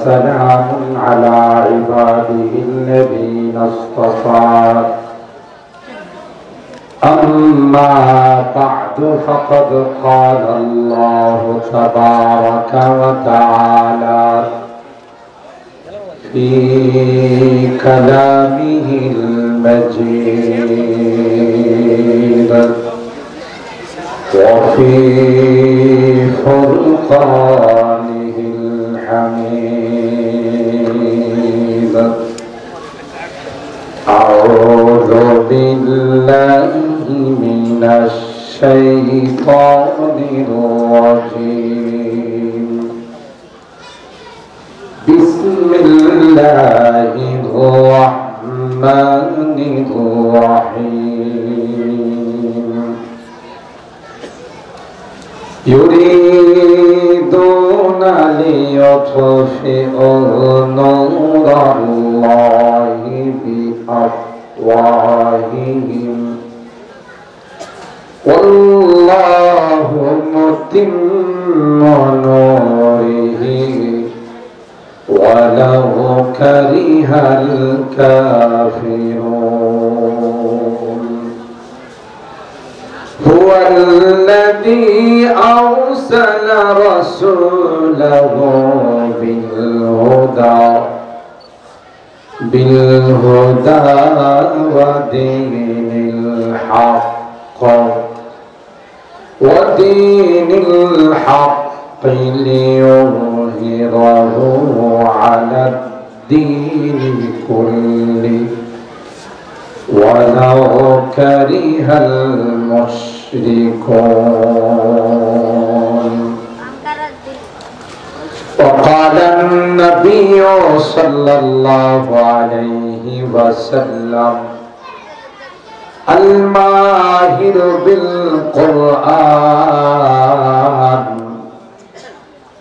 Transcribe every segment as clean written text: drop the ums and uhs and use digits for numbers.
وسلام على عباده الذين اصطفى أما بعد فقد قال الله تبارك وتعالى في كلامه المجيد وفي فرقانه الحميد أعوذ بالله من الشيطان الرجيم بسم الله الرحمن الرحيم يريدون ليطفئوا نور الله بأفواههم والله متم نوره ولو كره الكافرون هو الذي أرسل رسوله بالهدى ودين الحق ليظهره على الدين كله ولو كره المشركون وقال النبي صلى الله عليه وسلم الماهر بالقرآن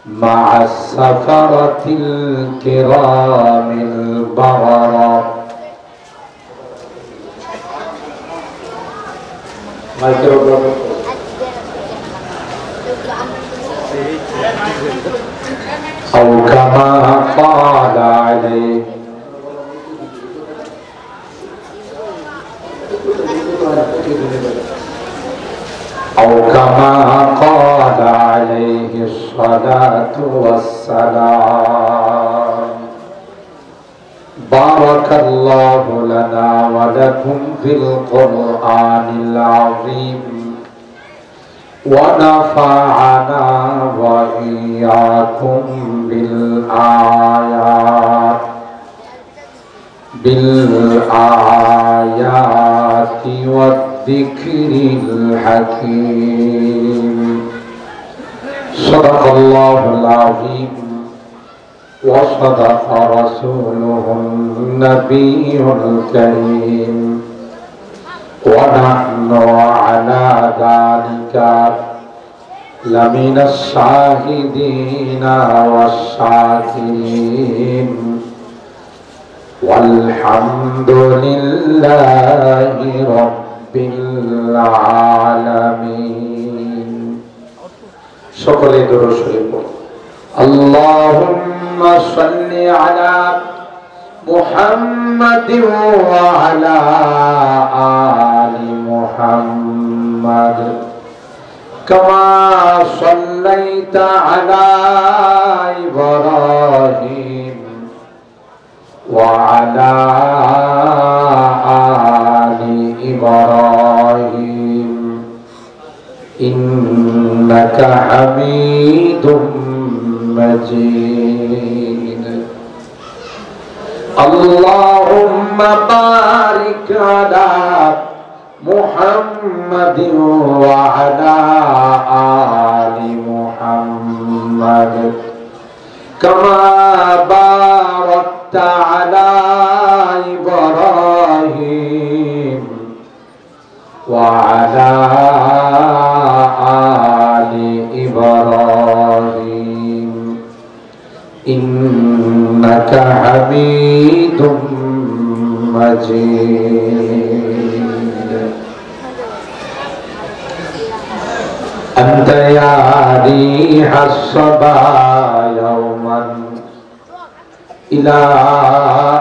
مع السفرة الكرام البررة أو كما قال عليه الصلاة والسلام بارك الله لنا ولكم في القرآن العظيم ونفعنا وإياكم بالآيات والذكر الحكيم صدق الله العظيم وصدق رسوله النبي الكريم ونحن على ذلك لمن الشاهدين والشاكرين والحمد لله رب العالمين সকলে দরুদ শরীফ اللهم صل على محمد وعلى آل محمد كما صليت على إبراهيم وعلى آل إبراهيم إنك حميد مجيد اللهم بارك على محمد وعلى آل محمد كما باركت على إبراهيم وعلى آل إبراهيم إنك حميد مجيد أنت يا ريح الصبا يوما إلى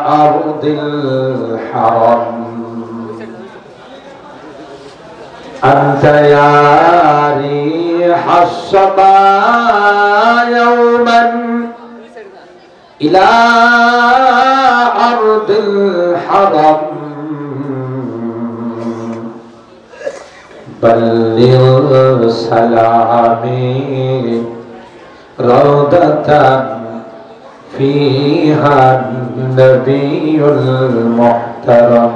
أرض الحرم أنت يا ريح الصبا يوما إلى أرض الحرم بلغ سلامي روضة فيها النبي المحترم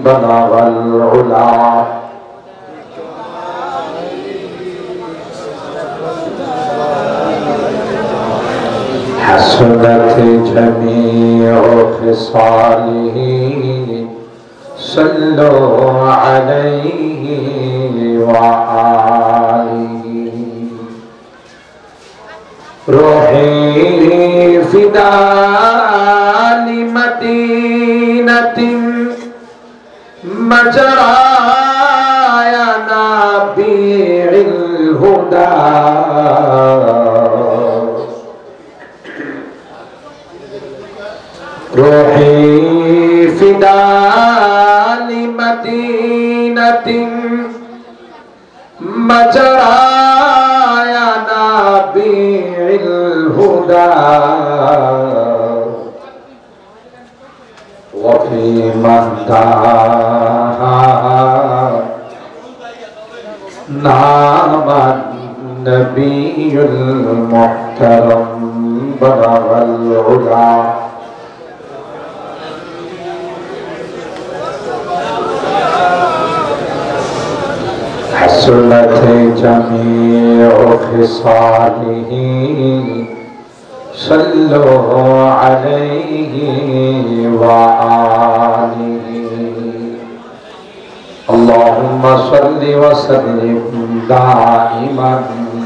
بلغ العلا حسنت جميع خصاله صلوا عليه وآله روحي فداء لمدينة مجرايا نبيع الهدى روحي فداء لمدينة مجرايا نبيع الهدى وفي من داها نام النبي المحترم بلغ العلا حسنت جميع خصاله صلوا عليه وآله اللهم صل وسلم دائما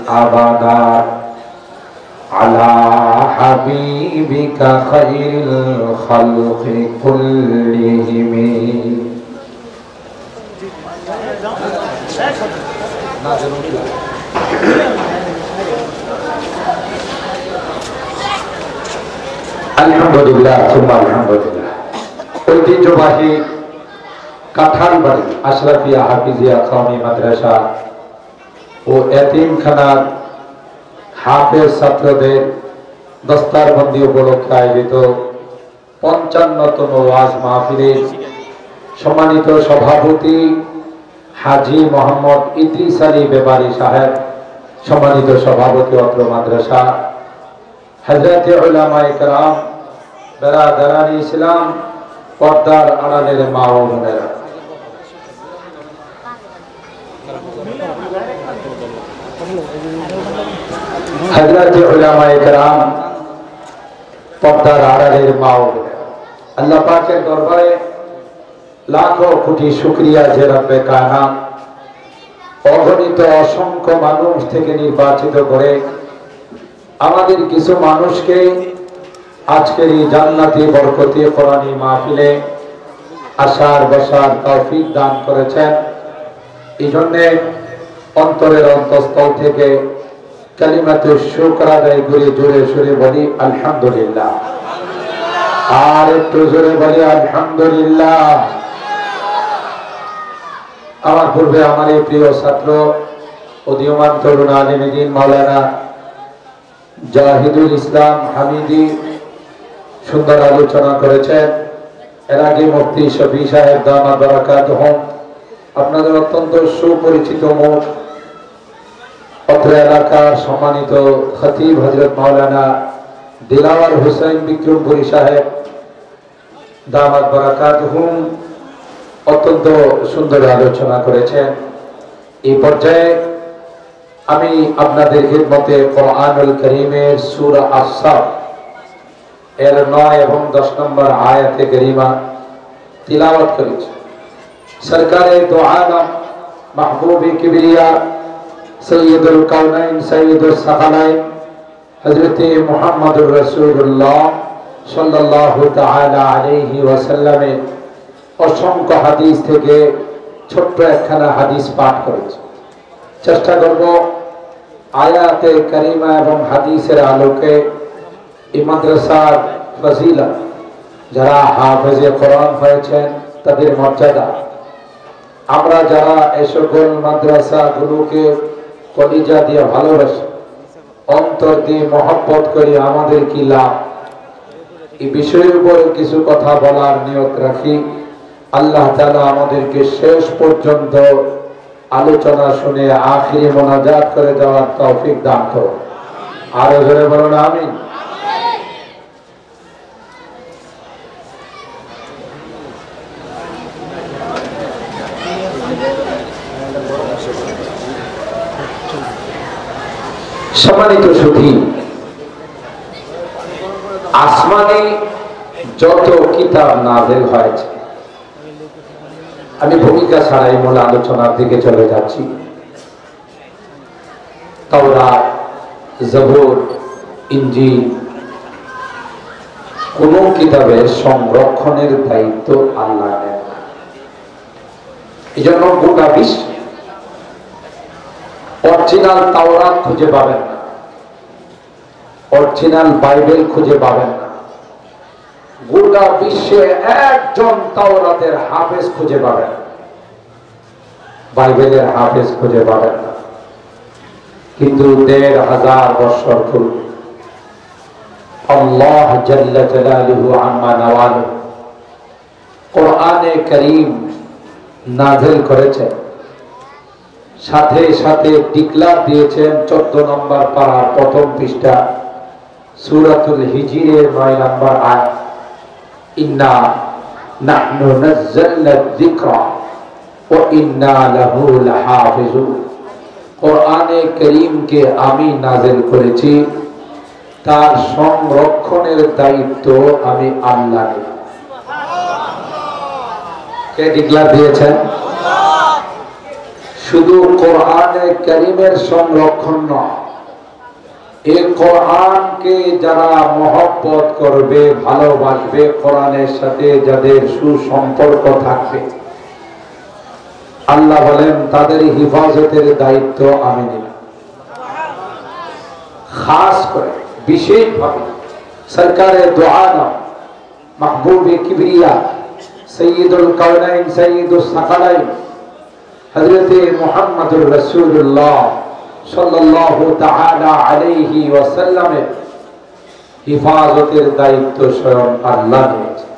أبدا على حبيبك خير الخلق كلهم আলহামদুলিল্লাহ সুম্মা আলহামদুলিল্লাহ। ঐতিহ্যবাহী কাঁঠালবাড়ি আশরাফিয়া হাফিজিয়া কওমি মাদ্রাসা ও এতিমখানার হাফেজ ছাত্রদের দস্তারবন্দি উপলক্ষে আয়োজিত ৫৫তম ওয়াজ মাহফিলের সম্মানিত সভাপতি হাজী মোহাম্মদ ইদ্রিস আলী বেবারী সাহেব, সম্মানিত সভাপতি অত্র মাদ্রাসা, হযরতে উলামায়ে কেরাম, বেরাদারানি ইসলাম, পর্দার আড়ালের মা ও বোনেরা, হযরতে উলামায়ে কেরাম, পর্দার আড়ালের মা ও বোনেরা, আল্লাহ পাকের দরবারে লাখো কোটি শুকরিয়া যে রব্বে কায়নাত অগণিত অসংখ্য মানুষ থেকে নির্বাচিত করে আমাদের কিছু মানুষকে আজকের এই জান্নাতি বরকতি কোরআনী মাহফিলে আসার বসার তৌফিক দান করেছেন। এই জন্যে অন্তরের অন্তঃস্থল থেকে কালিমাতুশ শুকর আদায় করে জোরে সুরে বলি আলহামদুলিল্লাহ। আর একটু জোরে বলি আলহামদুলিল্লাহ। আমার পূর্বে আমার এই প্রিয় ছাত্র উদীয়মান তরুণ আলেম দ্বীন মাওলানা জাহিদুল ইসলাম হামিদি সুন্দর আলোচনা করেছেন। এর আগে মুফতি শফি সাহেব দামাত বারাকাতুহুম আপনাদের অত্যন্ত সুপরিচিত মুখ, অত্র এলাকার সম্মানিত খতিব হযরত মাওলানা দিলাওয়ার হোসেন বিক্রমপুরী সাহেব দামাত বারাকাতুহুম অত্যন্ত সুন্দর আলোচনা করেছেন। এই পর্যায়ে আমি আপনাদের খিদমতে কোরআনুল কারীমের সূরা আস-সাফ এর 9 এবং 10 নম্বর আয়াতে কারীমা তিলাওয়াত করেছি। সরকারে দো আলম মাহবুবে কিবরিয়া সৈয়দুল কাউনাইন সৈয়দুস সাকালাইন হযরত মুহাম্মদুর রাসূলুল্লাহ সাল্লাল্লাহু তাআলা আলাইহি ওয়াসাল্লামের অসংখ্য হাদিস থেকে ছোট্ট একখানা হাদিস পাঠ করেছি। চেষ্টা করব আয়াতে কারিমা এবং হাদিসের আলোকে এই মাদ্রাসার ফজিলত, যারা হাফেজে কোরআন হয়েছেন তাদের মর্যাদা, আমরা যারা এই সকল মাদ্রাসাগুলোকে কলিজা দিয়ে ভালোবাসি, অন্তর দিয়ে মহব্বত করি, আমাদের কি লাভ, এই বিষয়ের উপরে কিছু কথা বলার নিয়ত রাখি। আল্লাহ তাআলা আমাদেরকে শেষ পর্যন্ত আলোচনা শুনে আখিরি মোনাজাত করে দেওয়ার তৌফিক দান করুন। আরো জোরে বলুন আমিন। সম্মানিত সুধী, আসমানে যত কিতাব নাযিল হয়েছে, আমি ভূমিকা ছাড়াই মূল আলোচনার দিকে চলে যাচ্ছি। তাওরাত, জবুর, ইনজিল, কোন কিতাবের সংরক্ষণের দায়িত্ব আল্লাহ নেন। এই জন্য গোটা বিশ্ব অরিজিনাল তাওরাত খুঁজে পাবেন না, অরিজিনাল বাইবেল খুঁজে পাবেন না, গোটা বিশ্বে একজন তাওরাতের হাফেজ খুঁজে পাবেন, বাইবেলের হাফেজ খুঁজে পাবেন না। কিন্তু ১৫০০ বছর পূর্বে আল্লাহ জাল্লা জালালুহু আম্মা নাওয়ালু কোরআনে কারীম নাযিল করেছেন, সাথে সাথে ডিক্লার দিয়েছেন ১৪ নম্বর পারার প্রথম পৃষ্ঠা সূরাতুল হিজরের ৯ নম্বর আয়াত, ইন্না নাহনু নাযালনা যিকরা ওয়া ইন্না লাহু লাহাফিজুন। কোরআনে কারীমকে আমি নাযিল করেছি, তার সংরক্ষণের দায়িত্ব আমি আল্লাহ নেব। কে ডিক্লার দিয়েছেন? শুধু কোরআনে কারীমের সংরক্ষণ নয়, এই কোরআনকে যারা মহব্বত করবে, ভালোবাসবে, কোরআনের সাথে যাদের সুসম্পর্ক থাকবে, আল্লাহ বলেন তাদের হিফাজতের দায়িত্ব আমি নিলাম। খাস করে বিশেষভাবে সরকারে দো আলম মাহবুবে কিবরিয়া সৈয়দুল কাওনাইন সৈয়দুস সাকালাইন হযরতে মুহাম্মদুর রাসূলুল্লাহ সাল্লাল্লাহু তাআলা আলাইহি ওয়াসাল্লামের হিফাজতের দায়িত্ব স্বয়ং আল্লাহ নিয়েছেন।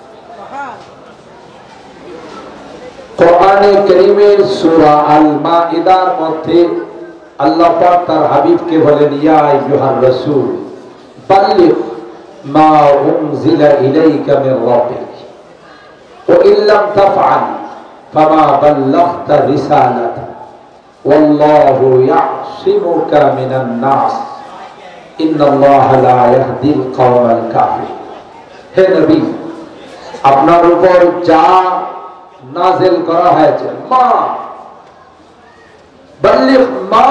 কোরআনে কারীমের সূরা আল মাইদার মধ্যে আল্লাহ পাক তার হাবিবকে বলেন, ইয়া আইয়ুহার রাসূল বাল্লিগ মা উনজিলা ইলাইকা মির রাব্বিক ওয়া ইল্লাম তাফআল ফামা বাল্লাগতা রিসালাতা ওয়াল্লাহু ইয়াসিমুকা মিনান নাস ইন্নাল্লাহা লা ইয়াহদিল কওমাল কাফির। হে নবী, আপনার উপর যা নাযিল করা হয়েছে, মা বাল্লিগ মা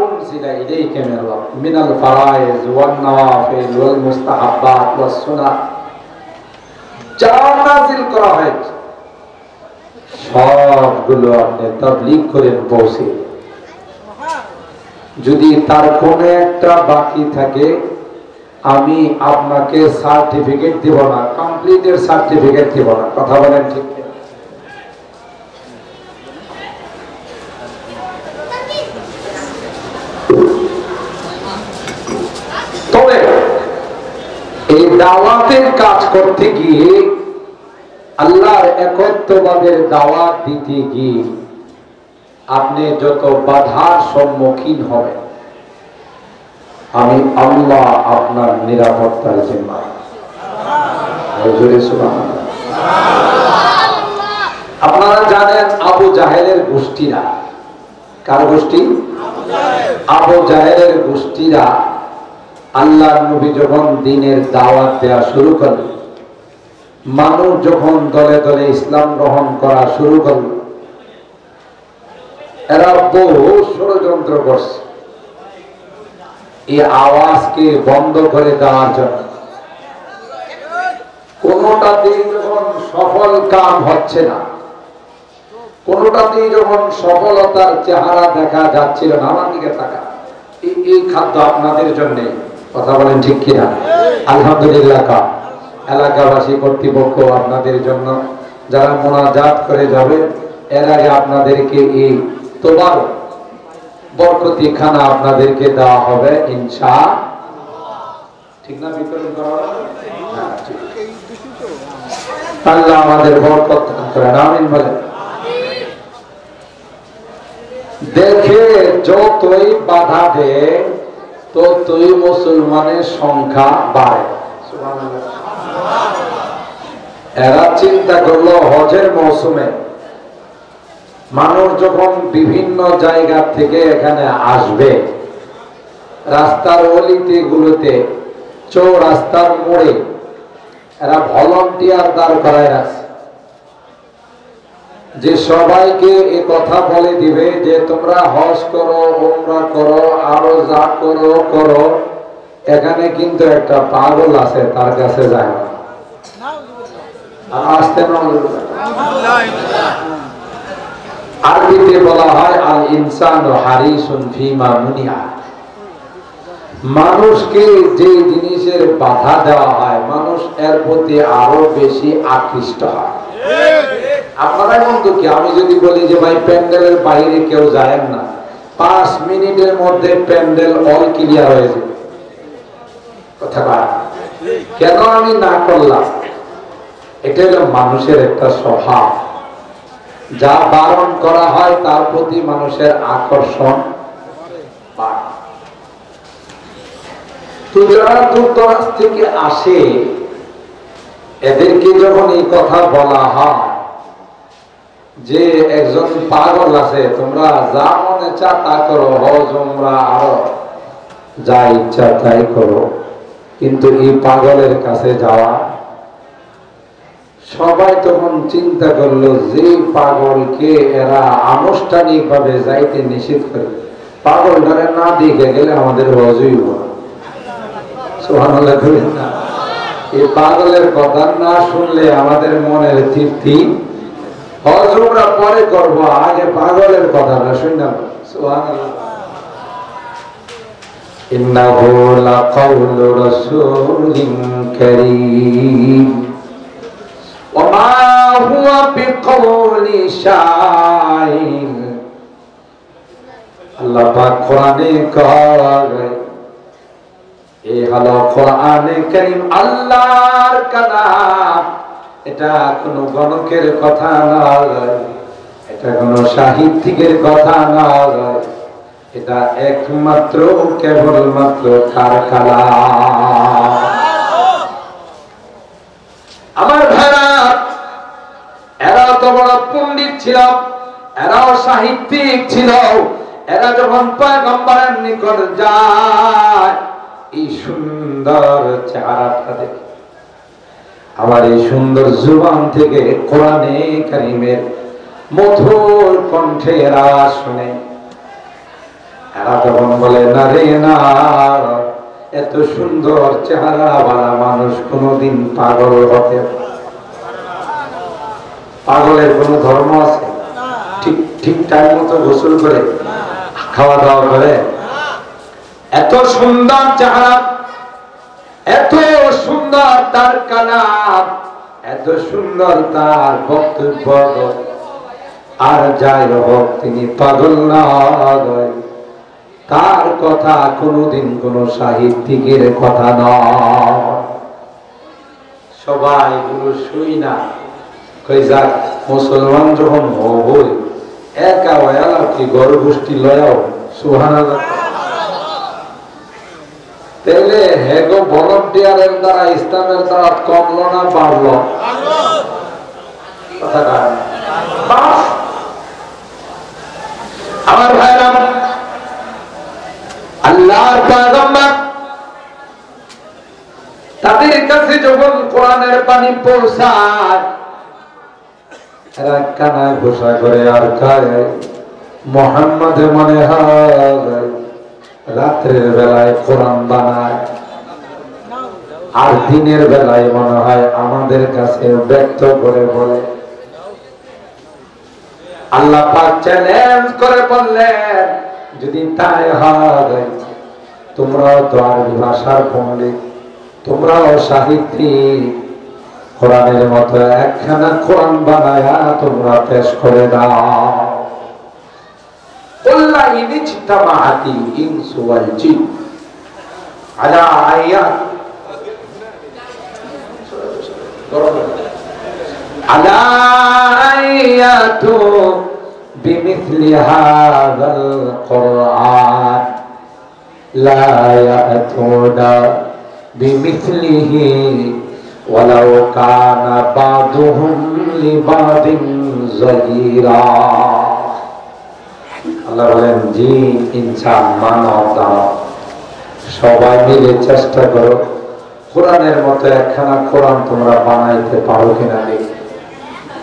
উনজিলা ইলাইকা মির রাব্বিক মিনাল ফারায়েজ ওয়ান নওয়াফিল ওয়াল মুস্তাহাব্বাত ওয়াস সুনাহ, যা নাযিল করা হয়েছে সবগুলো আপনি তাবলীগ করেন, পৌঁছে। যদি তার কোন একটা বাকি থাকে, আমি আপনাকে সার্টিফিকেট দিব না, কমপ্লিটের সার্টিফিকেট দিব না। কথা বলেন ঠিক? তবে এই দাওয়াতের কাজ করতে গিয়ে, আল্লাহর একত্ববাদের দাওয়াত দিতে গিয়ে আপনি যত বাধার সম্মুখীন হবেন, আমি আল্লাহ আপনার নিরাপত্তার জিম্মাদার। আপনারা জানেন আবু জাহেলের গোষ্ঠীরা, কার গোষ্ঠী? আবু জাহেলের গোষ্ঠীরা আল্লাহর নবী যখন দ্বীনের দাওয়াত দেওয়া শুরু করলেন, মানুষ যখন দলে দলে ইসলাম গ্রহণ করা শুরু করল, এরা বহু ষড়যন্ত্র করছে এই আওয়াজকে বন্ধ করে দেওয়ার জন্য। কোনটাতেই যখন সফল কাম হচ্ছে না, কোনটাতেই যখন সফলতার চেহারা দেখা যাচ্ছিল না, আমার দিকে থাকা এই খাদ্য আপনাদের জন্য। কথা বলেন ঠিক কিনা? আলহামদুলিল্লাহ। এলাকাবাসী কর্তৃপক্ষ আপনাদের জন্য যারা মোনাজাত করে যাবে এর আগে আপনাদেরকে এই তোবার বরকতি খানা আপনাদেরকে দেওয়া হবে ইনশাআল্লাহ। ঠিক না? বিতরণ করা হবে। হ্যাঁ, ঠিক। আল্লাহ আমাদের বরকত দান করেন, আমিন বলেন। দেখে যতই বাধা দেয় ততই মুসলমানের সংখ্যা বাড়ে। এরা চিন্তা করলো হজের মৌসুমে মানুষ যখন বিভিন্ন জায়গা থেকে এখানে আসবে, রাস্তার অলিতে গুলোতে চৌরাস্তার মোড়ে এরা ভলান্টিয়ার দাঁড় করায় রাখছে যে সবাইকে এ কথা বলে দিবে যে তোমরা হজ করো, উমরা করো, আরো যা করো করো, এখানে কিন্তু একটা পাগল আছে, তার কাছে যায় না। আসতে আরবিতে বলা হয় আল ইনসানু হারিসুন ফিমা মুনিয়া। মানুষকে যে জিনিসের বাধা দেওয়া হয় মানুষ এর প্রতি আরো বেশি আকৃষ্ট হয়। আপনারা বন্ধু কি, আমি যদি বলি যে ভাই প্যান্ডেলের বাইরে কেউ যায় না, 5 মিনিটের মধ্যে প্যান্ডেল অল ক্লিয়ার হয়ে যাবে। কথা কেন আমি না করলাম? এটা হলো মানুষের একটা স্বভাব, যা বারণ করা হয় তার প্রতি মানুষের আকর্ষণ বাড়ে। তো যারা দূরদরাজ থেকে আসে এদেরকে যখন এই কথা বলা হয় যে একজন পাগল আছে, তোমরা যা মনে চা তা করো, হজ উমরা আরো যা ইচ্ছা তাই করো, কিন্তু এই পাগলের কাছে যাওয়া, সবাই তখন চিন্তা করলো যে পাগলকে এরা আনুষ্ঠানিক ভাবে যাইতে নিষেধ করে, পাগলটারে না দেখে গেলে আমাদের হজই হবে। সুবহানাল্লাহ করেন না? এই পাগলের কথা না শুনলে আমাদের মনের তৃপ্তি, হজ উমরা পরে করবো, আগে পাগলের কথাটা শুনলাম। সুবহানাল্লাহ। ইন্নাহু লাকাউলু রাসূলিন কারীম ওয়া মা হুয়া বিকাউলি শাইর। আল্লাহ পাক কোরআনে কয়, এই হলো কোরআনে কারীম, আল্লাহর কালাম। এটা কোনো গণকের কথা নয়, এটা কোনো সাহিত্যিকের কথা নয়, এটা একমাত্র কেবলমাত্র কার কালাম। আমার ভাইরা, এরা তো বড় পণ্ডিত ছিল, এরাও সাহিত্যিক ছিল। এরা যখন পয়গম্বরের নিকট যায়, এই সুন্দর চেহারাটা দেখে, আবার এই সুন্দর জুবান থেকে কোরআনে কারীমের মধুর কণ্ঠে এরা শুনে, এরা তখন বলে না রে না, এত সুন্দর চেহারা বালা মানুষ কোনদিন পাগল হতে পারে? পাগলের কোন ধর্ম আছে? ঠিক ঠিক টাইম মতো গোসল করে খাওয়া দাওয়া করে, এত সুন্দর চেহারা, এত সুন্দর তার কালাম, এত সুন্দর তার বক্তব্য, আর যাই হোক তিনি পাগল নয়, তার কথা কোনদিন কোন সাহিত্যিকের কথা নয়। সবাই গুলো শুই না কই যাক, মুসলমান যখন হই একা হয়ালা কি গর্ভগোষ্ঠী লয়াও। সুবহানাল্লাহ। তাহলে হেগো ভলান্টিয়ারের দ্বারা ইসলামের দ্বারা কমলো না বাড়লো? আমার ভাইরা, আল্লাহর পয়গম্বর তাদের কাছে যখন কোরআনের বাণী পৌঁছায়, এরা কানা ঘোষা করে আর কায় মুহাম্মদ মনে হয় রাত্রের বেলায় কোরআন বানায়, আর দিনের বেলায় মনে হয় আমাদের কাছে ব্যক্ত করে বলে। আল্লাহ পাক চ্যালেঞ্জ করে বললেন, যদি তাই হয়, তোমরাও তো আরবি ভাষার পণ্ডিত, তোমরাও সাহিত্যিক, কোরআনের মতো একখানা কোরআন বানায়া তোমরা পেশ করে দাও। কুল্লা ইনিজতামাআতিল ইনসু ওয়াল জিন আলা আয়াত আলা আয়াতু বিমিথলি হাযাল কুরআন লা ইয়াতুনা বিমিথলিহি ওয়ালাউ কানা বাদুহুম লিবাদিন যাহিরা। আল্লাহ বলেন, জিন ইনসান মানব দানব সবাই মিলে চেষ্টা করো কোরআনের মতো একখানা কোরআন তোমরা বানাইতে পারো কিনা দেখি।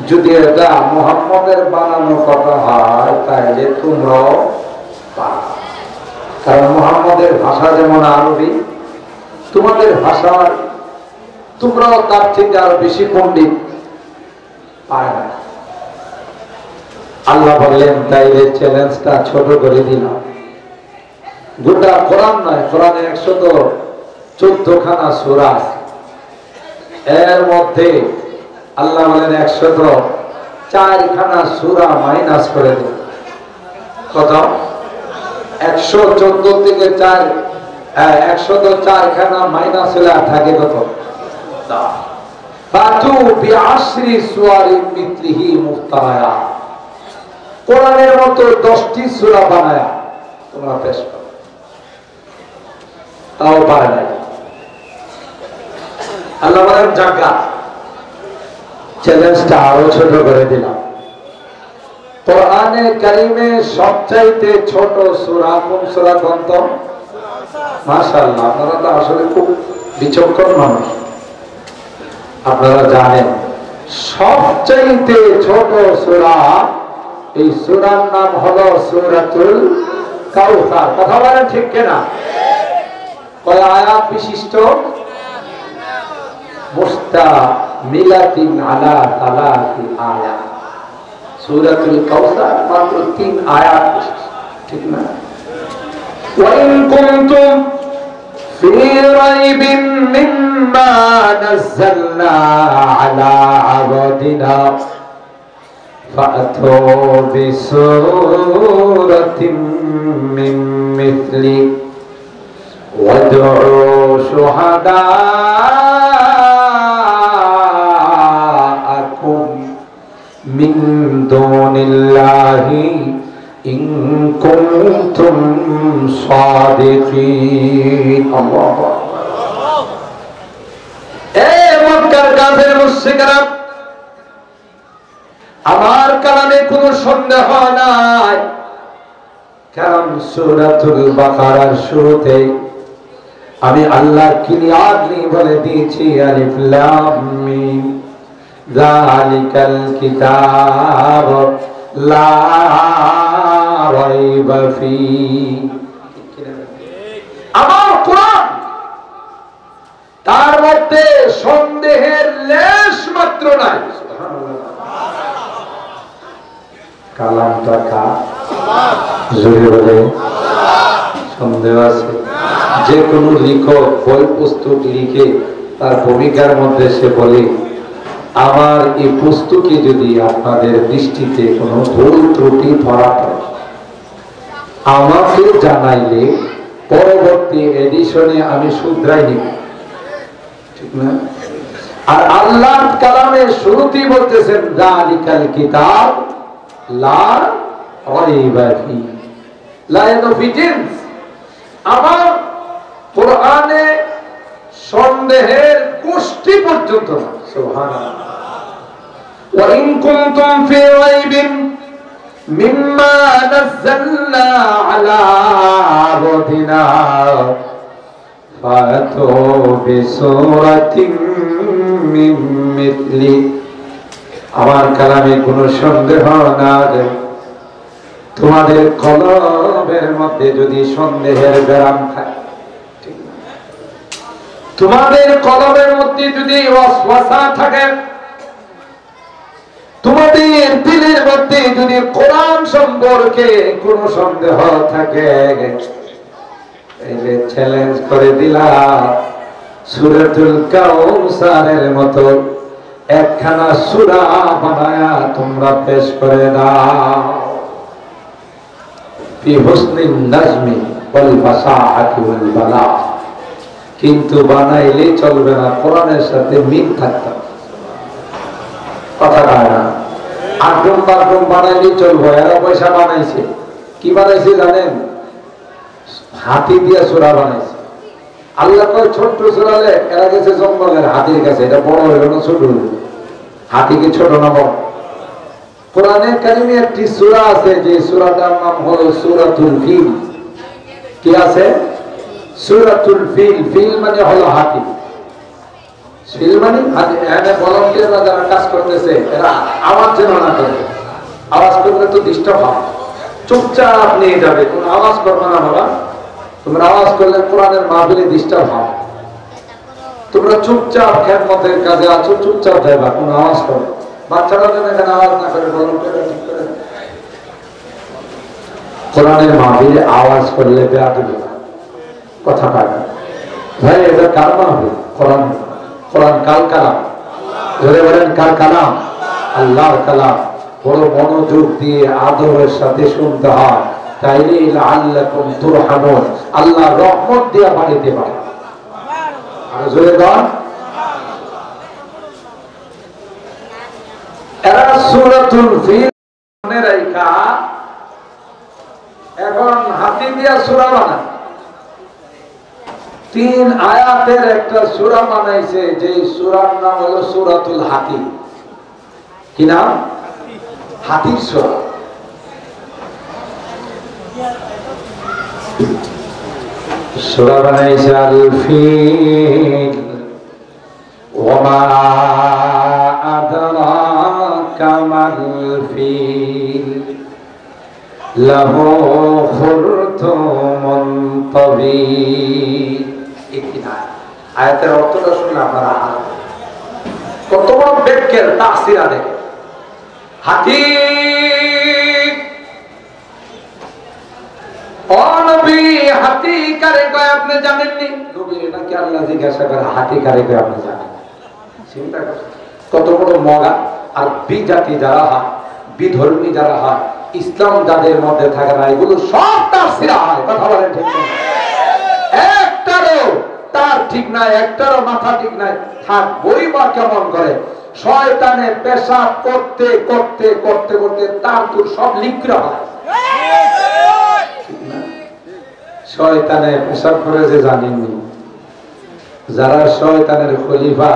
যদি এটা মুহাম্মদের বানানো কথা হয় তাহলে তোমরাও পারো, কারণ মুহাম্মদের ভাষা যেমন আরবি, তোমাদের ভাষা তোমরাও তার থেকে আরো বেশি পণ্ডিত পারে না। আল্লাহ বললেন, তাইলে চ্যালেঞ্জটা ছোট করে দিলাম। গোটা কোরআন নয়, কোরআনে 114 সূরা আছে, এর মধ্যে আল্লাহ বলেন 104 সূরা মাইনাস করে দিন। কত? 114 থেকে 104 মাইনাস হলে থাকে কত? ফাতু বিআশরি সুওয়ারিন মিথলিহি মুফতারায়া। কোরআনের মতো 10টি সূরা বানায়া তোমরা পেশ করো, তাও পারে নাই। আল্লাহ বলেন, জাগা চ্যালেঞ্জটা আরো ছোট করে দিলাম। কোরআনে কারিমে সবচাইতে ছোট সূরা কোন সূরা গ্রন্থ? মাশাআল্লাহ, আপনারা তো আসলে খুব বিচক্ষণ মানুষ। আপনারা জানেন সবচাইতে ছোট সূরা, এই সূরার নাম হলো সূরাতুল কাউসার। কথা বলেন ঠিক কিনা? কয় আয়াত বিশিষ্ট? মুস্তামিলাতিন আলা সালাসি আয়াত। সূরাতুল কাউসার মাত্র 3 আয়াত বিশিষ্ট, ঠিক না? ওয়া ইন কুনতুম ফি রাইবিন মিম্মা নাযালনা আলা আবদিনা ফাতু বিসূরাতিন মিন মিথলি ওয়াদউ শুহাদাআকুম মিন দুনিল্লাহি ইন কুনতুম সাদিকিন। আল্লাহু আকবার। এ মক্কার কাফের মুশরিকরা, আমার কালামে কোনো সন্দেহ নাই, কারণ সূরাতুল বাকারার শুরুতে আমি আল্লাহ ক্লিয়ার বলে দিয়েছি, আলিফ লাম মিম যালিকাল কিতাব লা রাইবা ফি। আমার কোরআন, তার মধ্যে সন্দেহের লেশ মাত্র নাই। সুবহানাল্লাহ। কালামটা কার? জোরে বলে। সন্দেহ আছে? যে কোনো লেখক বই পুস্তক লিখে তার ভূমিকার মধ্যে সে বলে, আমার এই পুস্তকে যদি আপনাদের দৃষ্টিতে কোনো ভুল ত্রুটি ধরা পড়ে আমাকে জানাইলে পরবর্তী এডিশনে আমি শুধরাই নিব, ঠিক না? আর আল্লাহ কালামের শুরুতেই বলতেছেন, যালিকাল কিতাব লা রাইবা ফি, লা ইয়ানফি জিনস। আমার কোরআনে সন্দেহের গোষ্ঠী পর্যন্ত না। সুবহানাল্লাহ। ওয়া ইন কুনতুম ফি রাইবিন মিম্মা নাযালনা আলা আবদিনা ফাতু বিসূরাতিন মিন মিথলি। আমার কালামে কোনো সন্দেহ নাই, তোমাদের কলবের মধ্যে যদি সন্দেহের ব্যারাম থাকে, তোমাদের কলবের মধ্যে যদি ওয়াসওয়াসা থাকে, তোমাদের দিলের মধ্যে যদি কোরআন সম্পর্কে কোন সন্দেহ থাকে, তাহলে চ্যালেঞ্জ করে দিলাম, সূরাতুল কাউসারের মতো একখানা সূরা বানায়া তোমরা পেশ করে দাও ফি হুসনিন নাজমি ওয়াল ফাসাহাতি ওয়াল বালা। কিন্তু বানাইলে চলবে না, কোরআনের সাথে মিল থাকতে হবে। কথা কয় না, আগ্রম বাগ্রম বানাইলে চলবে। এরা পয়সা বানাইছে, কি বানাইছে জানেন? হাতি দিয়ে সূরা বানাইছে। আল্লাহ কয় ছোট্ট সূরা লেখ, এরা গেছে জঙ্গলের হাতির কাছে। এটা বড় হইল না ছোট হইল? হাতি কি ছোট না বড়? কোরআনে কারিমে একটি সূরা আছে, যে সূরাটার নাম হলো সূরাতুল ফিল। কি আছে? সূরাতুল ফিল। ফিল মানে হলো হাতি। ফিল মানে হাতি। এখানে ভলান্টিয়াররা যারা কাজ করতেছে, এরা আওয়াজ যেন না করে। আওয়াজ করলে তো ডিস্টার্ব হয়। চুপচাপ নিয়ে যাবে, কোনো আওয়াজ করবে না বাবা। তোমরা আওয়াজ করলে কোরআনের মাহফিলে ডিস্টার্ব হয়। তোমরা চুপচাপ খেদমতের কাজে আছো, চুপচাপ যাইবা, কোনো আওয়াজ করো। বাচ্চারা যেন এখানে আওয়াজ না করে, ভলান্টিয়াররা ঠিক করে। কোরআনের মাহফিলে আওয়াজ করলে বেয়াদবি। কথা পায় না ভাই, এটা কার মাহফিল? কোরআন। কোরআন কার কালাম? ধরে বলেন কার কালাম? আল্লাহর কালাম। বড় মনোযোগ দিয়ে আদরের সাথে শুনতে হয়, তাইলে লাআল্লাকুম তুরহামুন, আল্লাহ রহমত দিয়ে বাড়িতে পারে। আর জোরে দাও। এরা সূরাতুল ফিল মনে রাখা এখন হাতি দিয়া সূরা বানায়। 3 আয়াতের একটা সূরা বানাইছে, যে সূরার নাম হলো সূরাতুল হাতি। কি নাম? হাতির সূরা। সূরা বানাইছে আল ফিল ওয়া মা আদরাকা মাল ফিল লাহু খুরতুমুন তাবীল। আয়াতের অর্থটা শুনলে আপনারা কত বড় ব্যাখ্যার তাফসীর দেখেন। হাতি ও নবী, হাতি কারে কয় আপনি জানেননি? নবী নাকি আল্লাহ জিজ্ঞাসা করে হাতি কারে কয় আপনি জানেন? চিন্তা করেন কত বড় মগা। আর বিজাতি যারা হয়, বিধর্মী যারা হয়, ইসলাম যাদের মধ্যে থাকে না, এগুলো সব তাফসীর হয়। কথা বলেন ঠিক না? একটারও তার ঠিক নাই, একটারও মাথা ঠিক নাই। থাকবই বা কেমন করে? শয়তানে পেশাব করতে করতে করতে করতে তার তোর সব লিখরা হয়। শয়তানে পেশাব করে যে জানেননি, যারা শয়তানের খলিফা,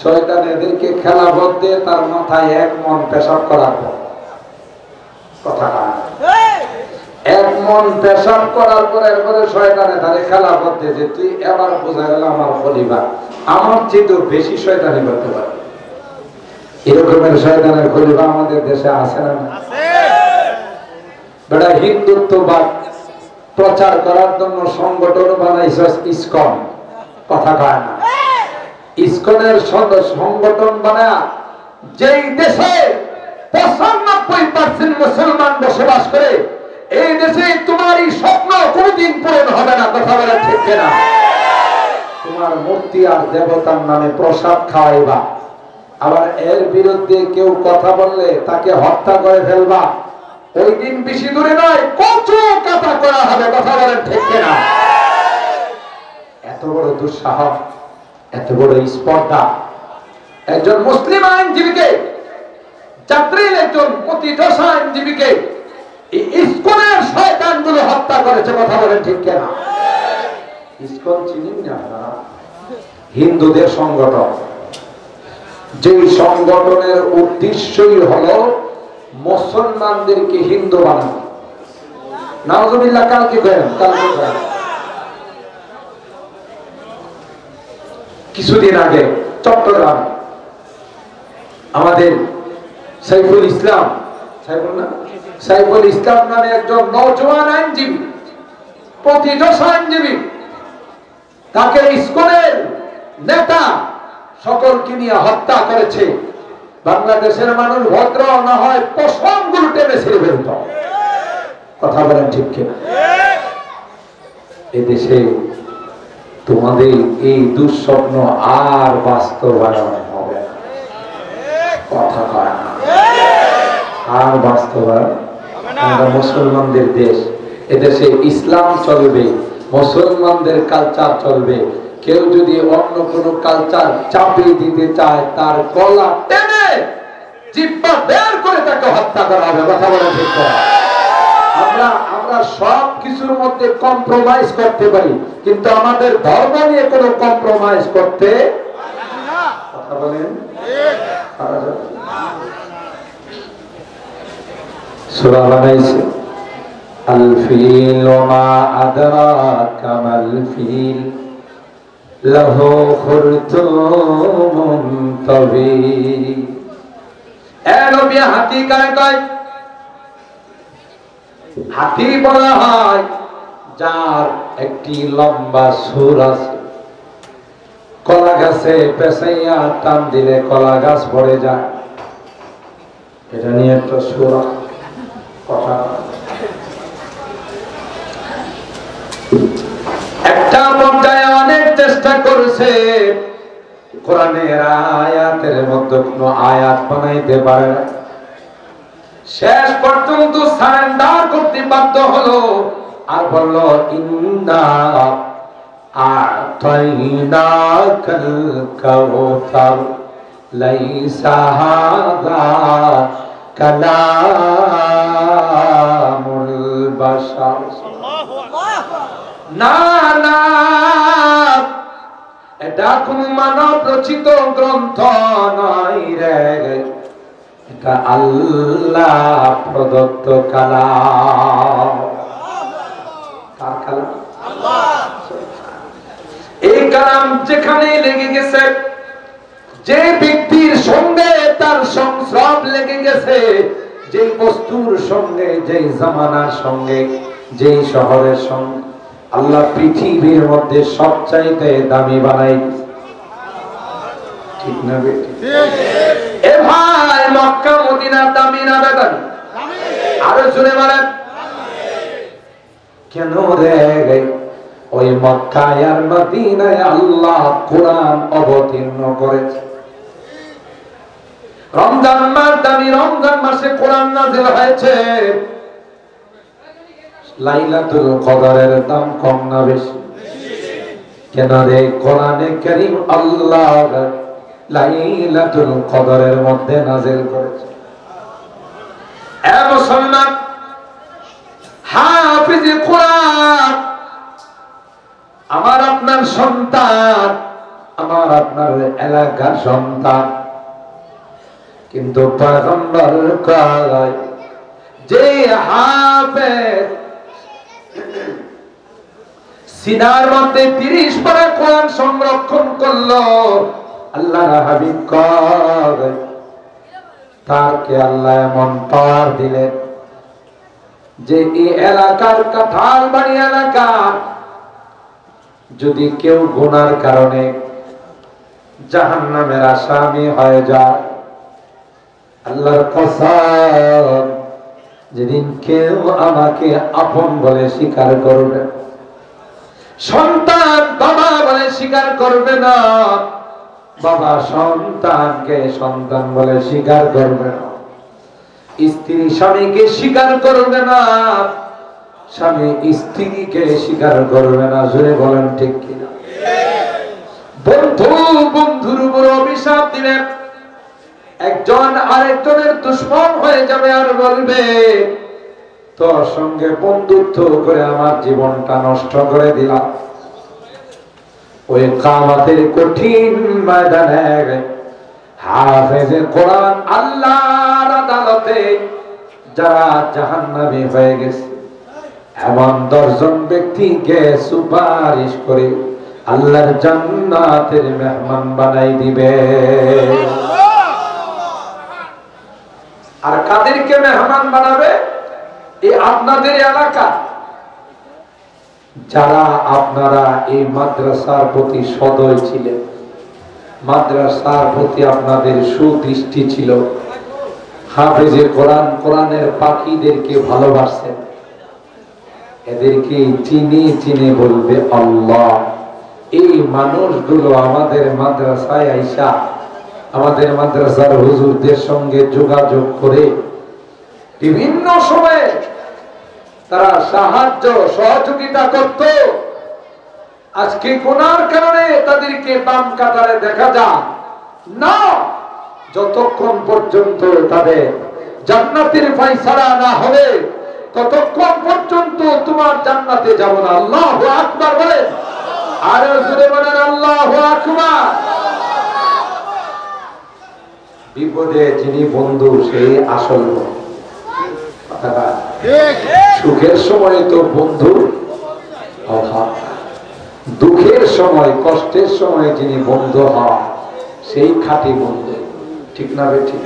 শয়তান এদেরকে খেলাফত দিয়ে তার মাথায় 1 মণ পেশাব করার পর, কথা না 1 মণ পেশাব করার পর এরপরে শয়তানে তারে খেলাফত দিয়ে যে তুই এবার বোঝা গেল আমার খলিফা, আমার চেয়ে বেশি শয়তানি করতে পারে। এরকমের শয়তানের খলিফা আমাদের দেশে আছে না? বেটা হিন্দুত্ববাদ প্রচার করার জন্য সংগঠন বানাইছে ইসকন। কথা কয় না? ইসকনের সংগঠন বানায় যেই দেশে 95% মুসলমান বসবাস করে, এই দেশে তোমার এই স্বপ্ন কোনদিন পূরণ হবে না। কথা বলে ঠিক না? তোমার মূর্তি আর দেবতার নামে প্রসাদ খাওয়াইবা, আবার এর বিরুদ্ধে কেউ কথা বললে তাকে হত্যা করে ফেলবা। ওই দিন বেশি দূরে নয়, কত কাটা করা হবে। কথা বলেন ঠিক না? এত বড় দুঃসাহস, এত বড় স্পর্ধা একজন মুসলিম আইনজীবীকে, জাতির একজন প্রতিষ্ঠা আইনজীবীকে এই ইসকনের শয়তানগুলো হত্যা করেছে। কথা বলেন ঠিক না? ইসকন চিনেন না আপনারা? হিন্দুদের সংগঠন, যে সংগঠনের উদ্দেশ্যই হলো মুসলমানদেরকে হিন্দু বানানো। নাউজুবিল্লাহ। কালকে করেন, কালকে করেন। কিছুদিন আগে চট্টগ্রামে আমাদের সাইফুল ইসলাম, সাইফুল ইসলাম নামে একজন নওজোয়ান আইনজীবী, প্রতিষ্ঠা আইনজীবী, তাকে ইসকনের নেতা সকলকে নিয়ে হত্যা করেছে। বাংলাদেশের মানুষ ভদ্র না হয় পশম গুলো টেনে ছেড়ে ফেলত। কথা বলেন ঠিক কিনা? এদেশে তোমাদের এই দুঃস্বপ্ন আর বাস্তবায়ন হবে না। কথা হয় না। আর বাস্তবায়ন, আমরা মুসলমানদের দেশ, এদেশে ইসলাম চলবে, মুসলমানদের কালচার চলবে। কেউ যদি অন্য কোন কালচার চাপিয়ে দিতে চায়, তার গলা টেনে জিহ্বা বের করে তাকে হত্যা করা হবে। কথা বলা ঠিক না? আমরা সব কিছুর মধ্যে কম্প্রোমাইজ করতে পারি, কিন্তু আমাদের ধর্ম নিয়ে কোনো কম্প্রোমাইজ করতে কথা বলেন। সূরা বানাইছে আল ফিল ওয়া মা আদরাকা মাল ফিল লাহু খুরতুমুন তাবিল। এ নবী, হাতি কায় কয়? হাতি বলা হয় যার একটি লম্বা সুর আছে, কলা গাছে পেছাইয়া টান দিলে কলা গাছ পড়ে যায়, এটা নিয়ে একটা সুর কথা। একটা পর্যায়ে অনেক চেষ্টা করেছে, কোরআনের আয়াতের মধ্যে কোন আয়াত বানাইতে পারে না, শেষ পর্যন্ত সারেন্ডার করতে বাধ্য হলো, আর বলল ইন্না আ'তাইনাকাল কাউসার লাইসা হাযা কালামুল বাশার। না না, এটা কোন মানব রচিত গ্রন্থ নয় রে, এটা আল্লাহ প্রদত্ত কালাম। কার কালাম? আল্লাহ। এই কালাম যেখানে লেগে গেছে, যে ব্যক্তির সঙ্গে তার সংস্রব লেগে গেছে, যে বস্তুর সঙ্গে, যে জামানার সঙ্গে, যে শহরের সঙ্গে, আল্লাহ পৃথিবীর মধ্যে সবচাইতে দামি বানাই। ঠিক না বেটি? এ ভাই, মক্কা মদিনা দামি না বেদামি? আরো জোরে বলেন। কেন রে? ওই মক্কায় আর মদিনায় আল্লাহ কোরআন অবতীর্ণ করেছে। রমজান মাস দামি, রমজান মাসে কোরআন নাযিল হয়েছে। লাইলাতুল কদরের দাম কম না বেশি? কেন রে? কোরআনে কারীম আল্লাহ লাইলাতুল কদরের মধ্যে নাযিল করেছে। এ মুসলমান, হাফিজে কোরআন আমার আপনার সন্তান, আমার আপনার এলাকার সন্তান, কিন্তু পয়গম্বর কয় যে হাফেজ সিনার মধ্যে 30 পারা কোরআন সংরক্ষণ করলো, আল্লাহর হাবিব কয় তাকে আল্লাহ এমন পাওয়ার দিলেন যে এই এলাকার কাঁঠালবাড়ি এলাকা যদি কেউ গুনার কারণে জাহান্নামের আসামি হয়ে যায়, আল্লাহর কসম, যেদিন কেউ আমাকে আপন বলে স্বীকার করবে, সন্তান বাবা বলে স্বীকার করবে না, বাবা সন্তানকে সন্তান বলে স্বীকার করবে না, স্ত্রী স্বামীকে স্বীকার করবে না, স্বামী স্ত্রীকে স্বীকার করবে না। জোরে বলেন ঠিক কিনা? বন্ধু বন্ধুর উপর অভিশাপ দিবেন, একজন আরেকজনের দুশমন হয়ে যাবে, আর বলবে তোর সঙ্গে বন্ধুত্ব করে আমার জীবনটা নষ্ট করে দিলাম। ওই কিয়ামতের কঠিন ময়দানে হাফেজে কোরআন আল্লাহর আদালতে যারা জাহান্নামী হয়ে গেছে, এমন 10 জন ব্যক্তিকে সুপারিশ করে আল্লাহর জান্নাতের মেহমান বানাই দিবে। আর কাদেরকে মেহমান বানাবে? এই আপনাদের এলাকা যারা আপনারা এই মাদ্রাসার প্রতি সদয় ছিলেন, মাদ্রাসার প্রতি আপনাদের সুদৃষ্টি ছিল, হাফেজে কোরআন, কোরআনের পাখিদেরকে ভালোবাসেন, এদেরকে চিনে চিনে বলবে আল্লাহ, এই মানুষগুলো আমাদের মাদ্রাসায় আইসা আমাদের মাদ্রাসার হুজুরদের সঙ্গে যোগাযোগ করে বিভিন্ন সময়ে তারা সাহায্য সহযোগিতা করত। আজকে গুনার কারণে তাদেরকে বাম কাতারে দেখা যায় না। যতক্ষণ পর্যন্ত তাদের জান্নাতের ফয়সালা না হবে ততক্ষণ পর্যন্ত তোমার জান্নাতে যাব না। আল্লাহু আকবার বলেন, আর জোরে বলেন আল্লাহু আকবার। বিপদে যিনি বন্ধু সেই আসল বন্ধু। সুখের সময় তো বন্ধুর অভাব, দুঃখের সময় কষ্টের সময় যিনি বন্ধু হন সেই খাঁটি বন্ধু। ঠিক না বে ঠিক?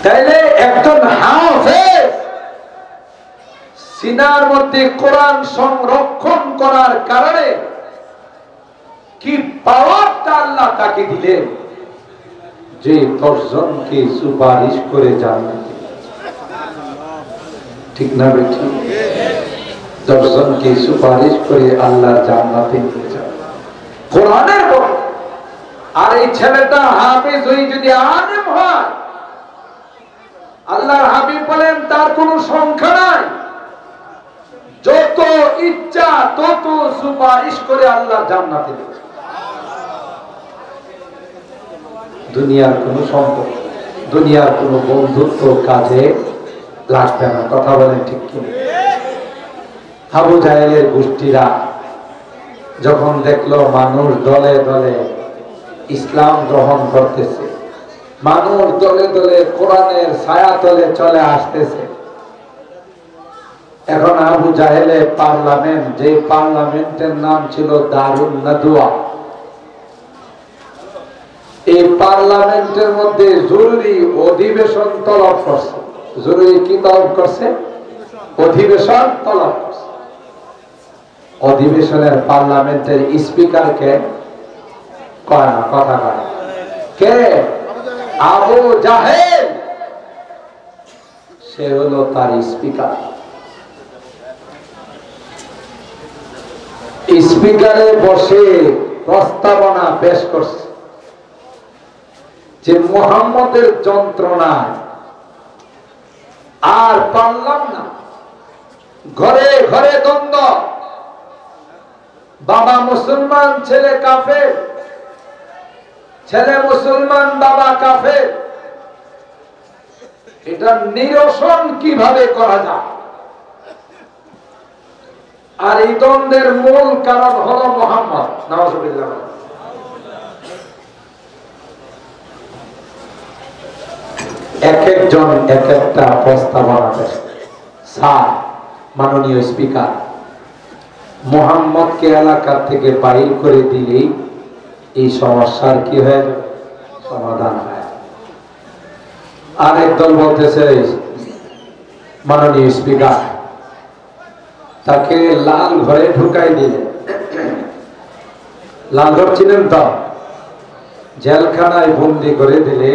তাইলে একজন হাফেজ সিনার মধ্যে কোরআন সংরক্ষণ করার কারণে কি পাওয়ারটা আল্লাহ তাকে দিলেন যে 10 জনকে সুপারিশ করে জান্নাতে। ঠিক না বে ঠিক? 10 জনকে সুপারিশ করে আল্লাহর জান্নাতে নিয়ে যাবে কোরআনের বলে। আর এই ছেলেটা হাফেজ হয়ে যদি আলেম হয়, আল্লাহর হাবিব বলেন তার কোনো সংখ্যা নাই, যত ইচ্ছা তত সুপারিশ করে আল্লাহ জান্নাতে নিয়ে যাবে। দুনিয়ার কোনো সম্পর্ক, দুনিয়ার কোনো বন্ধুত্ব কাজে লাগবে না। কথা বলেন ঠিক কি? আবু জাহেলের গোষ্ঠীরা যখন দেখলো মানুষ দলে দলে ইসলাম গ্রহণ করতেছে, মানুষ দলে দলে কোরআনের ছায়া তলে চলে আসতেছে, এখন আবু জাহেলের পার্লামেন্ট, যে পার্লামেন্টের নাম ছিল দারুন নাদওয়া, এই পার্লামেন্টের মধ্যে জরুরি অধিবেশন তলব করছে। জরুরি কি তলব করছে? অধিবেশন তলব করছে। অধিবেশনের পার্লামেন্টের স্পিকারকে কয় না, কথা কয় কে? আবু জাহেল, সে হলো তার স্পিকার। স্পিকারে বসে প্রস্তাবনা পেশ করছে যে মুহাম্মদের যন্ত্রণা আর পারলাম না, ঘরে ঘরে দ্বন্দ্ব, বাবা মুসলমান ছেলে কাফের, ছেলে মুসলমান বাবা কাফের, এটা নিরসন কিভাবে করা যায়? আর এই দ্বন্দ্বের মূল কারণ হলো মুহাম্মদ। নাউজুবিল্লাহ। এক একজন এক একটা প্রস্তাবনা দেয়। স্যার, মাননীয় স্পিকার, মুহাম্মদকে এলাকা থেকে বাইর করে দিলেই এই সমস্যার কি হয়? সমাধান হয়। আরেক দল বলতেছে, মাননীয় স্পিকার, তাকে লাল ঘরে ঢুকাই দিলে, লাল ঘর চিনেন তো, জেলখানায় বন্দি করে দিলে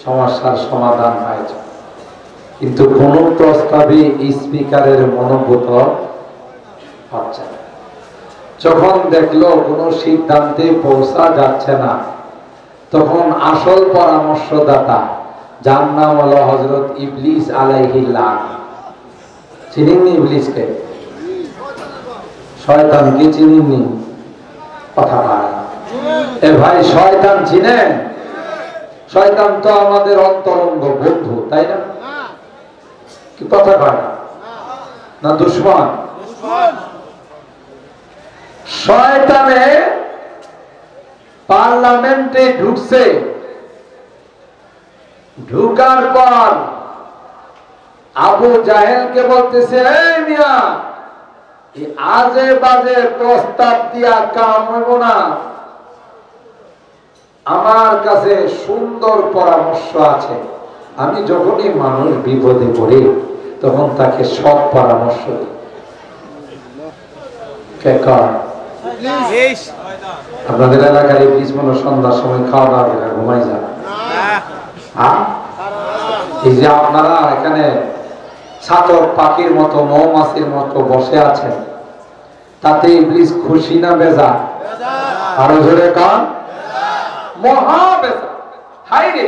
সমস্যার সমাধান হয়েছে। কিন্তু কোন প্রস্তাবে স্পিকারের মনোভূত হচ্ছে না। যখন দেখলো কোন সিদ্ধান্তে পৌঁছা যাচ্ছে না, তখন আসল পরামর্শদাতা, যার নাম হলো হযরত ইবলিস আলাইহিস সালাম। চিনেননি ইবলিসকে? শয়তানকে চিনেননি? কথা বলেন। এ ভাই, শয়তান চিনেন? শয়তান তো আমাদের অন্তরঙ্গ বন্ধু, তাই না? কি কথা বলেন? না দুশমন? শয়তানে পার্লামেন্টে ঢুকছে, ঢুকার পর আবু জাহেলকে বলতেছে, এই মিয়া, আজে বাজে প্রস্তাব দিয়া কাম হইব না, আমার কাছে সুন্দর পরামর্শ আছে। আমি যখনই মানুষ বিপদে পড়ি তখন তাকে সৎ পরামর্শ দিই। আপনাদের এলাকার ইবলিস মনে সন্ধ্যার সময় খাওয়া দাওয়া করে ঘুমাই যান। এই যে আপনারা এখানে ছাতক পাখির মতো, মৌমাছির মতো বসে আছেন, তাতে ইবলিস খুশি না বেজার? আরো জোরে কান, মহা বেজা। হাই রে,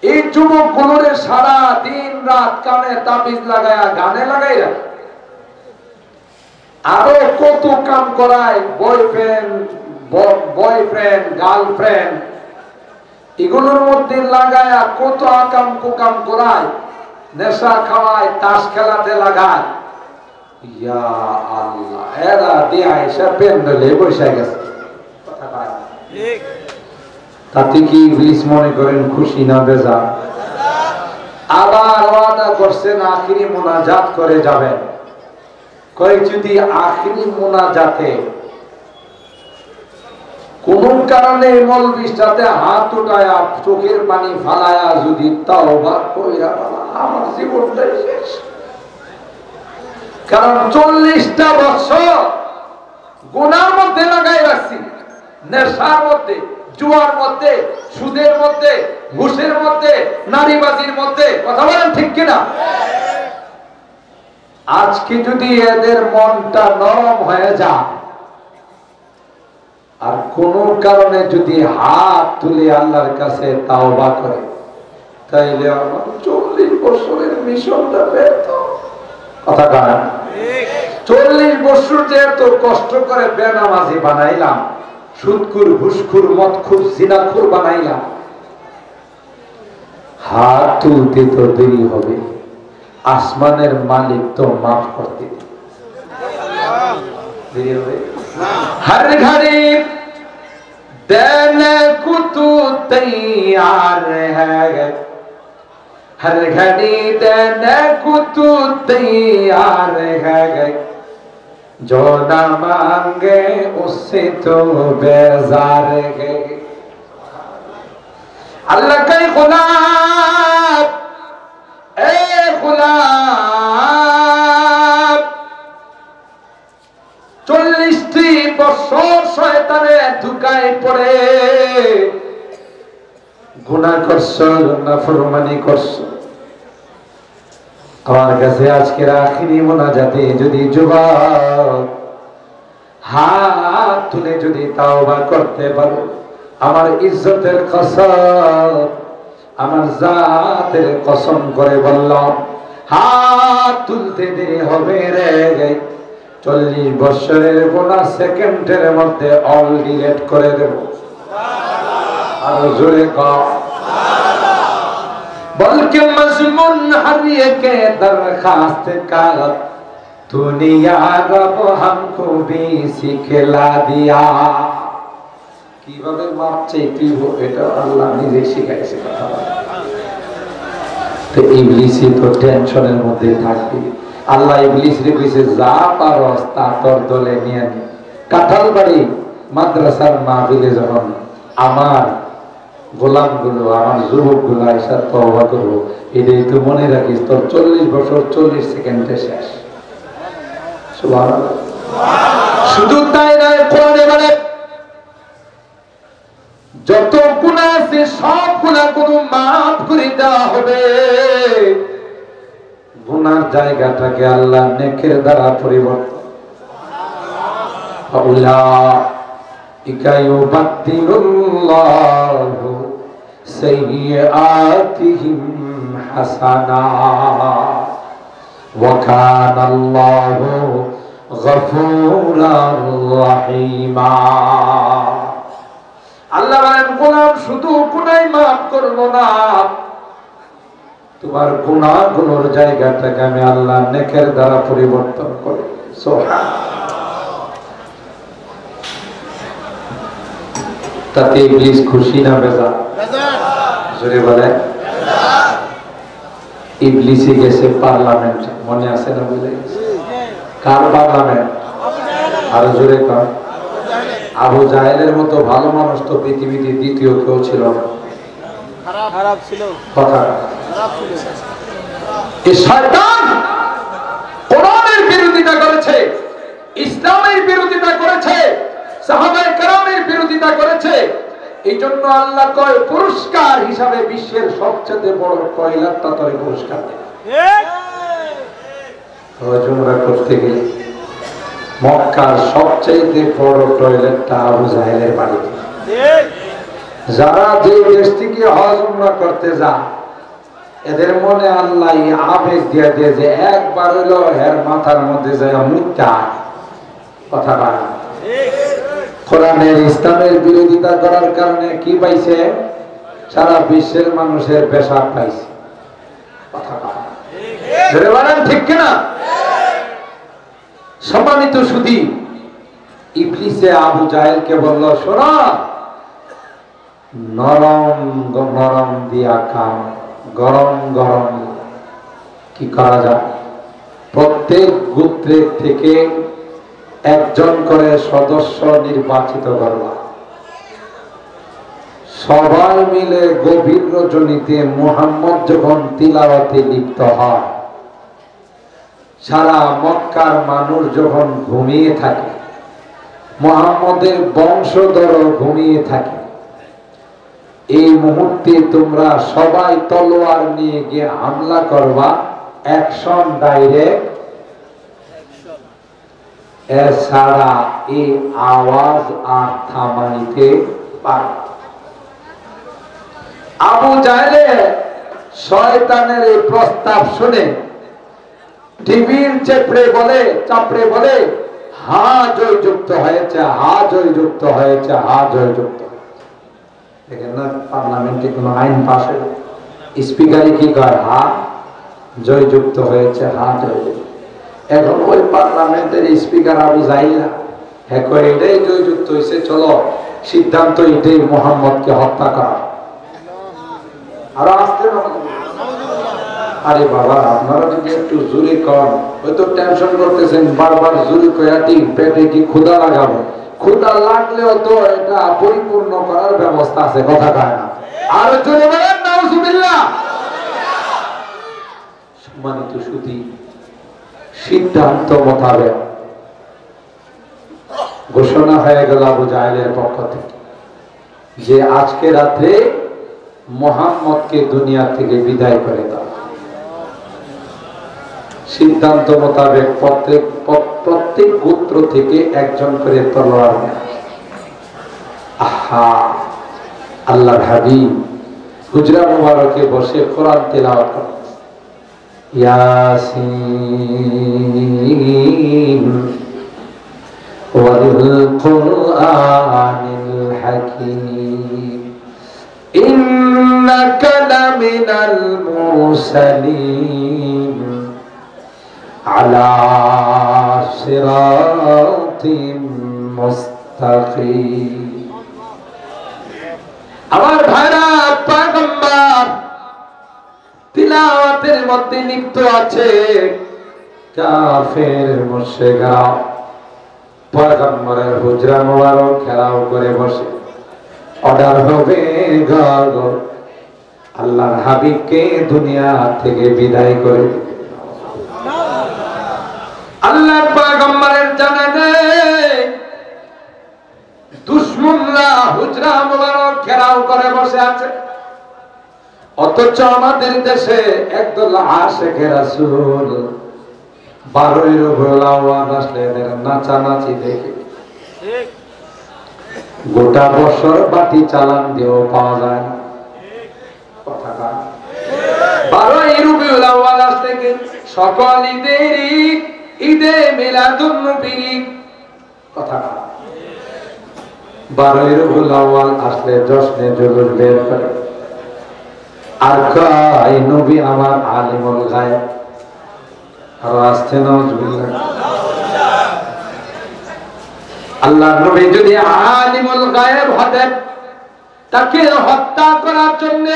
এই যুবক গুলোরে সারা দিন রাত কানে তাবিজ লাগায়া গানে লাগাই রাখে, আরো কত কাম করায়, বয়ফ্রেন্ড গার্লফ্রেন্ড এগুলোর মধ্যে লাগায়া কত আকাম কুকাম করায়, নেশা খাওয়ায়, তাস খেলাতে লাগায়। ইয়া আল্লাহ, এরা দিয়া এসে পেন্ডেলে বসে গেছে। তাতে কি ইবলিস মনে করেন খুশি না বেজা? আবার ওয়াদা করছেন আখিরি মুনাজাত করে যাবেন। কয় যদি আখিরি মুনাজাতে কোন কারণে মৌলবীর সাথে হাত উঠায়া চোখের পানি ফালায়া যদি তাওবা কইরা বলা, আমার জীবনটাই শেষ। কারণ 40টা বছর গুনার মধ্যে লাগাই রাখছি, নেশার মধ্যে, জুয়ার মধ্যে, সুদের মধ্যে, ঘুষের মধ্যে, নারীবাজির মধ্যে। কথা বলেন ঠিক কিনা? আজকে যদি এদের মনটা নরম হয়ে যায় আর কোন কারণে যদি হাত তুলে আল্লাহর কাছে তাওবা করে, তাইলে আমার 40 বছরের মিশনটা ব্যর্থ। কথা কারণ 40 বছর যে এত কষ্ট করে বেনামাজি বানাইলাম, সুদখুর, ঘুষখুর, মদখুর, জিনাখুর বানাইলাম, হাত তুলতে তো দেরি হবে, আসমানের মালিক তো মাফ করতে দেরি হবে। हर घड़ी देने को तू तैयार है, हर घड़ी देने को तू तैयार है, जो ना मांगे उससे तो बेजार है। अल्लाह के गुलाम, ए गुलाम, 40টি বছর শয়তানের ধোঁকায় পড়ে গুনাহ করছো, নাফরমানি করছো। আমার কাছে আজকের আখিরি মুনাজাতে যদি যুবক হাত তুলে যদি তাওবা করতে পারো, আমার ইজ্জতের কসম, আমার জাতের কসম করে বললাম, হাত তুলতে দেরি হবে রে। 40 বছরের গুনাহ সেকেন্ডের মধ্যে অল ডিলিট করে দেব। আর জোরে কও বলকে মজমুন হারিয়ে কে দরখাস্ত কা तूने या रब हमको भी सिखला दिया। কিভাবে মাপ চাইতে হবে এটা আল্লাহ নিজে শিখাইছে। তো ইবলিসই তো টেনশনের মধ্যে থাকবে। আল্লাহ ইবলিসরে কইছে যা পারস তা তোর দলে নিয়ে নে। কাঁঠালবাড়ি মাদ্রাসার মাহফিলে যখন আমার গোলামগুলো, আমার যুবকগুলো এসে তওবা করবো, এটাই তো মনে রাখিস তোর 40 বছর 40 সেকেন্ডে শেষ। সুবহানাল্লাহ। শুধু তাই নয়, কোরআনে বলে যত গুনাহ আছে সব গুনাহগুলো মাফ করে দেওয়া হবে। গুনার জায়গাটাকে আল্লাহ নেকের দ্বারা পরিবর্তন। উলাইকা ইউবাদদিলুল্লাহু সাইয়্যাতিহিম হাসানাত ওয়া কানাল্লাহু গফুরার রহিমা। আল্লাহ বলেন গোলাম শুধু গুনাহ মাফ করব না, তোমার গুনাহগুলোর জায়গাটাকে আমি আল্লাহ নেকের দ্বারা পরিবর্তন করি। সুবহানাল্লাহ। তাতে ইবলিস খুশি না বেজার? জোরে বলে। ইবলিসে গেছে পার্লামেন্টে, মনে আছে না? বুঝে গেছে কার পার্লামেন্ট? আর জোরে কার? আবু জাহেলের মতো ভালো মানুষ তো পৃথিবীতে দ্বিতীয় কেউ ছিল না। খারাপ ছিল, কথা খারাপ ছিল। এই শয়তান কোরআনের বিরোধিতা করেছে, ইসলামের বিরোধিতা করেছে, সাহাবায়ে কেরামের বিরোধিতা করেছে। এই জন্য আল্লাহ কয় পুরস্কার হিসাবে বিশ্বের সবচেয়ে বড় কয়লাটা তরে পুরস্কার দেয়। ঠিক। জুমরা করতে গেলে মক্কার সবচেয়ে বড় টয়লেটটা আবু জাহেলের বাড়িতে। যারা যে দেশ থেকে হজ উমরা করতে যায় এদের মনে আল্লাহ আবেগ দিয়ে দিয়ে যে একবার হইলো এর মাথার মধ্যে যায় মুক্তা কথা বলে। কোরআনের ইসলামের বিরোধিতা করার কারণে কি পাইছে? সারা বিশ্বের মানুষের পেশাব পাইছে। কথা বলেন ঠিক কিনা? সম্মানিত সুধী, ইবলিসে আবু জাহেলকে বলল, শোনো, নরম নরম দিয়া কাম, গরম গরম কি করা যায়? প্রত্যেক গোত্রের থেকে একজন করে সদস্য নির্বাচিত করবা। সবাই মিলে গভীর রজনীতে মুহাম্মদ যখন তিলাওয়াতে লিপ্ত হয়, সারা মক্কার মানুষ যখন ঘুমিয়ে থাকে, মুহাম্মদের বংশধর ঘুমিয়ে থাকে, এই মুহূর্তে তোমরা সবাই তলোয়ার নিয়ে গিয়ে হামলা করবা, অ্যাকশন ডাইরেক্ট। এছাড়া এই আওয়াজ আর থামাইতে পারবে। আবু জাহেলের শয়তানের এই প্রস্তাব শুনে টিভির চাপড়ে বলে, হা জয়যুক্ত হয়েছে, হা জয়যুক্ত হয়েছে, হা জয়যুক্ত। দেখেন না, পার্লামেন্টে কোনো আইন পাস হলে স্পিকারে কি কয়? হা জয়যুক্ত হয়েছে, হা জয়যুক্ত। এখন ওই পার্লামেন্টের স্পিকার আবু জাহেল হ্যাঁ কয় এটাই জয়যুক্ত হয়েছে, চলো সিদ্ধান্ত এটাই, মুহাম্মদকে হত্যা করা। আরো আসতে না, আরে বাবা আপনারা যদি একটু জোরে কর, হয়তো টেনশন করতেছেন, বারবার জোরে কয়াটি পেটে কি ক্ষুধা লাগাবো? ক্ষুধা লাগলেও তো এটা পরিপূর্ণ করার ব্যবস্থা আছে, কথা কয় না? আর জোরে বলেন নাউজুবিল্লাহ। সম্মানিত সুধী, সিদ্ধান্ত মোতাবেক ঘোষণা হয়ে গেল আবু জাহেলের পক্ষ থেকে যে আজকে রাত্রে মুহাম্মদকে দুনিয়া থেকে বিদায় করে দাও। সিদ্ধান্ত মোতাবেক প্রত্যেক গোত্র থেকে একজন করে তলোয়ার নেয়। আহা, আল্লাহর হাবিব হুজরা মুবারকে বসে কোরআন তেলাওয়াত করেন, ইয়াসিন ওয়াল কুরআনিল হাকীম ইন্নাকা লামিনাল মুরসালিন আলা সিরাতিম মুস্তাকিম। আমার ভাইরা, পয়গম্বর তিলাওয়াতের মধ্যে লিপ্ত আছে, কাফের মুশরিকরা পয়গম্বরের হুজরা মোবারক ঘেরাও করে বসে। অর্ডার হবে গো আল্লাহর হাবিবকে দুনিয়া থেকে বিদায় করে। আল্লাহর পয়গম্বরের জানা নেই দুশমনরা হুজরা মোবারক ঘেরাও করে বসে আছে, অথচ আমাদের দেশে একদল আশিকে রাসূল 12 রবিউল আউয়াল আসলে এদের নাচানাচি দেখে গোটা বছর বাটি চালান দিয়েও পাওয়া যায় না। কথা কা 12 রবিউল আউয়াল আসলে কি সকল ঈদে মিলাদুন নবী। কথা কা 12 রবিউল আউয়াল আসলে জশ্নে জুলুস বের করে আর কয় নবী আমার আলিমুল গায়ব। আর আসতে নাউজুবিল্লাহ। আল্লাহর নবী যদি আলিমুল গায়ব হতেন, তাকে হত্যা করার জন্য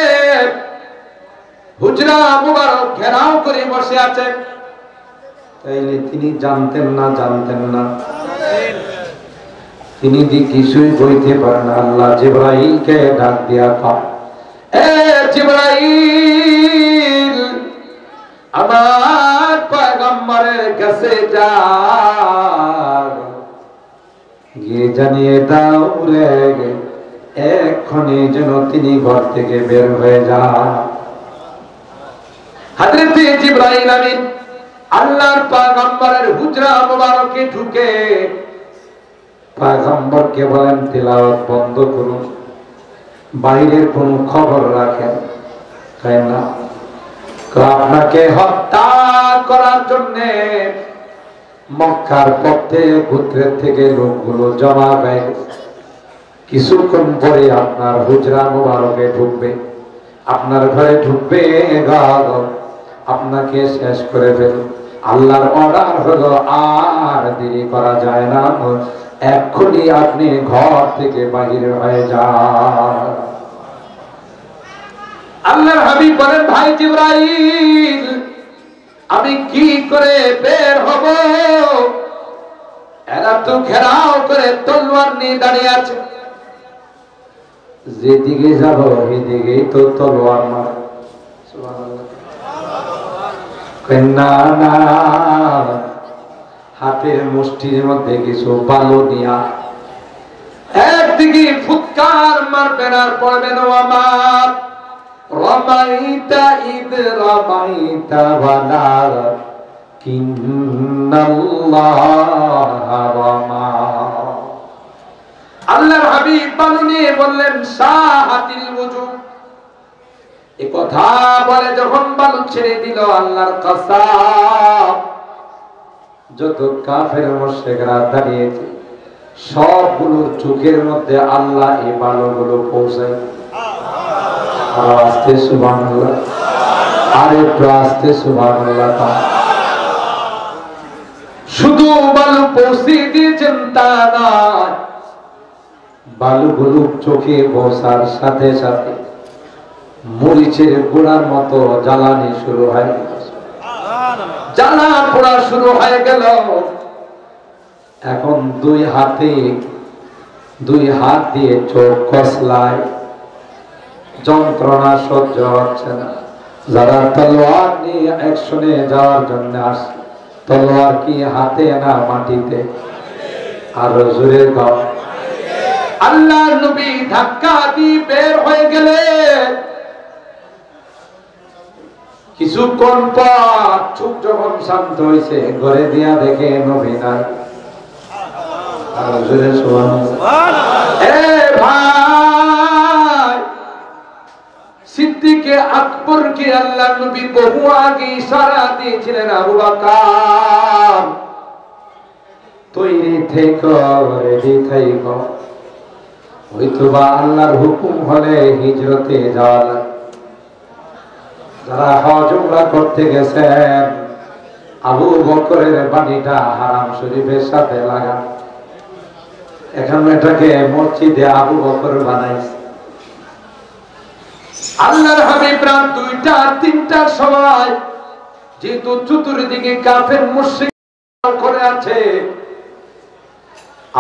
হুজরা মুবারক ঘেরাও করে বসে আছেন, তাইলে তিনি জানতেন না তিনি যে কিছুই বইতে পারেন না। আল্লাহ জিবরাইলকে ডাক দিয়া কয়, এ জিবরাইল, আমার পয়গম্বরের কাছে যা, গিয়ে জানিয়ে দাও রে এক্ষুনি যেন তিনি ঘর থেকে বের হয়ে যান। হযরত জিবরাইল আমিন আল্লাহর পয়গম্বরের হুজরা মুবারকে ঢুকে পয়গম্বরকে বলেন তিলাওয়াত বন্ধ করুন, বাইরের কোন খবর রাখেন, তাই না? আপনাকে হত্যা করার জন্য মক্কার প্রত্যেক গোত্রের থেকে লোকগুলো জমা হয়ে গেছে। কিছুক্ষণ পরে আপনার হুজরা মুবারকে ঢুকবে, আপনার ঘরে ঢুকবে, আপনাকে শেষ করে ফেলবে। আল্লাহর অর্ডার হলো আর দেরি করা যায় না, এক্ষুনি আপনি ঘর থেকে বাহির হয়ে যান। আল্লাহর হাবিব বলেন, ভাই জিবরাইল, আমি কি করে বের হব? এরা তো ঘেরাও করে তলোয়ার নিয়ে দাঁড়িয়ে আছে, যেদিকে যাব সেদিকেই তো তলোয়ার মারে। না না, হাতের মুষ্টির মধ্যে কিছু বালু নিয়া একদিকে ফুৎকার মারবেন আর পড়বেন, আমার রমাইতা ইদ রমাইতা ওয়ালা কিন্নাল্লাহ রমা। আল্লাহর হাবিব বালু নিয়ে বললেন, সাহাতিল ওযু। এই কথা বলে যখন বালু ছেড়ে দিল, আল্লাহর কসম, যত কাফের মুশরিকরা দাঁড়িয়েছে সবগুলোর চোখের মধ্যে আল্লাহ এই বালুগুলো পৌঁছায়। আর আস্তে সুবহানাল্লাহ, আর একটু আস্তে সুবহানাল্লাহ। শুধু বালু পৌঁছে দিয়েছেন তা নয়, বালুগুলো চোখে পৌঁছার সাথে সাথে মরিচের গোড়ার মতো জ্বালানি শুরু হয়, জ্বালা পোড়া শুরু হয়ে গেল। এখন দুই হাত দিয়ে চোখ কসলায়, যন্ত্রণা সহ্য হচ্ছে না। যারা তলোয়ার নিয়ে অ্যাকশনে যাওয়ার জন্য আসে, তলোয়ার কি হাতে না মাটিতে? আরো জোরে গাও। আল্লাহর নবী ধাক্কা দিয়ে বের হয়ে গেলে কিছুক্ষণ পর চুপ যখন শান্ত হয়েছে, ঘরে দিয়া দেখে নবী নাই। আরো জোরে সুবহানাল্লাহ। এ ভাই, সিদ্দিকে আকবরকে আল্লাহর নবী বহু আগে ইশারা দিয়েছিলেন, আবু বকর তৈরি থেকো, রেডি থেকো, হয়তোবা আল্লাহর হুকুম হলে হিজরতে যাওয়া লাগে। যারা হজ উমরা করতে গেছেন, আবু বকরের বাড়িটা হারাম শরীফের সাথে লাগা, এখন এটাকে মসজিদে আবু বকর বানাইছে। আল্লাহর হাবিব রাত 2টা 3টার সময়, যেহেতু চতুর্দিকে কাফের মুশরিক করে আছে,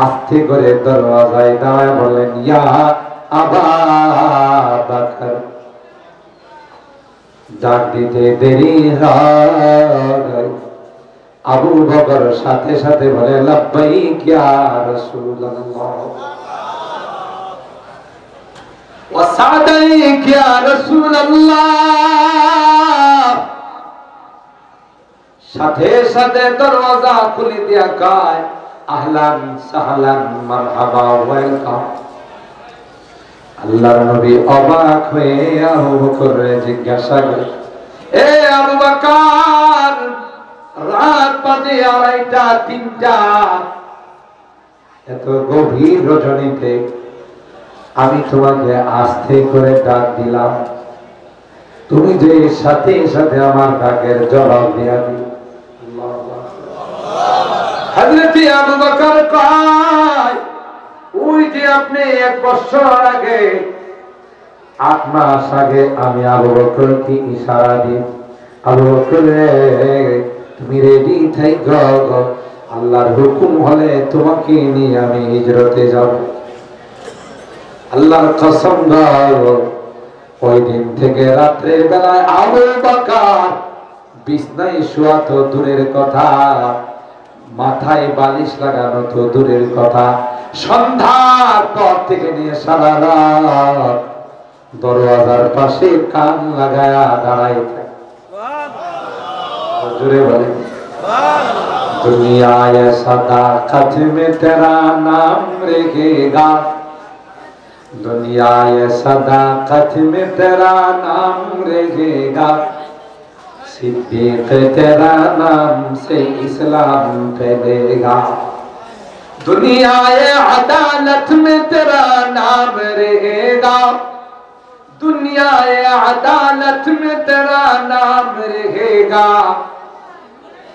আস্তে করে দরওয়াজায় দাঁড়ায় বলেন, ইয়া আবা বকর। ডাক দিতে দেরি হয়, আবু বকর সাথে সাথে বলে, লাব্বাইক ইয়া রাসূলুল্লাহ ওয়া সাদাইক ইয়া রাসূলুল্লাহ। সাথে সাথে দরওয়াজা খুলে দিয়া কয়, আহলান সাহলান মারহাবা ওয়েলকাম। আল্লাহর নবী অবাক হয়ে আবু বকরকে জিজ্ঞাসা করে, এ আবু বকর, রাত বাজে 2:30 3টা, এত গভীর রজনীতে আমি তোমাকে আস্তে করে ডাক দিলাম, তুমি যে সাথে সাথে আমার ডাকের জবাব দিয়া দিলে। হযরত আবু বকর কয়, ওই যে আপনি 1 বছর আগে, 8 মাস আগে আমি আবু বকরকে ইশারা দিই, আবু বকর তুমি রেডি থাকো, আল্লাহর হুকুম হলে তোমাকে নিয়ে আমি হিজরতে যাব। আল্লাহর কসম দাও, ওই দিন থেকে রাত্রের বেলায় আবু বকর বিছনায় শোয়া তো দূরের কথা, মাথায় বালিশ লাগানো তো দূরের কথা, সন্ধ্যার পর থেকে নিয়ে সারা রাত দরওয়াজার পাশে কান লাগায়া দাঁড়ায় থাকে। জোরে বলে दुनिया ये सदाकत में तेरा नाम रहेगा, दुनिया ये सदाकत में तेरा नाम रहेगा, सिद्दीक तेरा नाम से इस्लाम फैलेगा। दुनिया ये अदालत में तेरा नाम रहेगा, दुनिया ये अदालत में तेरा नाम रहेगा,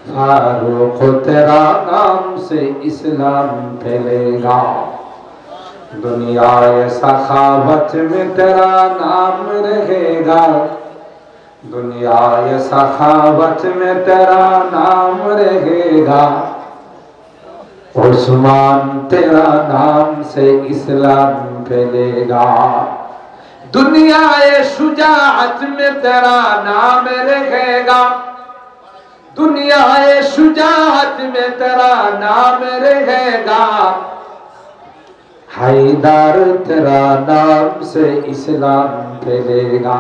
फारूक तेरा नाम से इस्लाम फैलेगा। दुनिया ये सखावत में तेरा नाम रहेगा, दुनिया ये सखावत में तेरा नाम रहेगा, उस्मान तेरा नाम से इस्लाम फैलेगा। दुनिया ये शुजाअत में तेरा नाम रहेगा, दुनिया ये शुजाअत में तेरा नाम रहेगा, हैदर तेरा नाम से इस्लाम फैलेगा।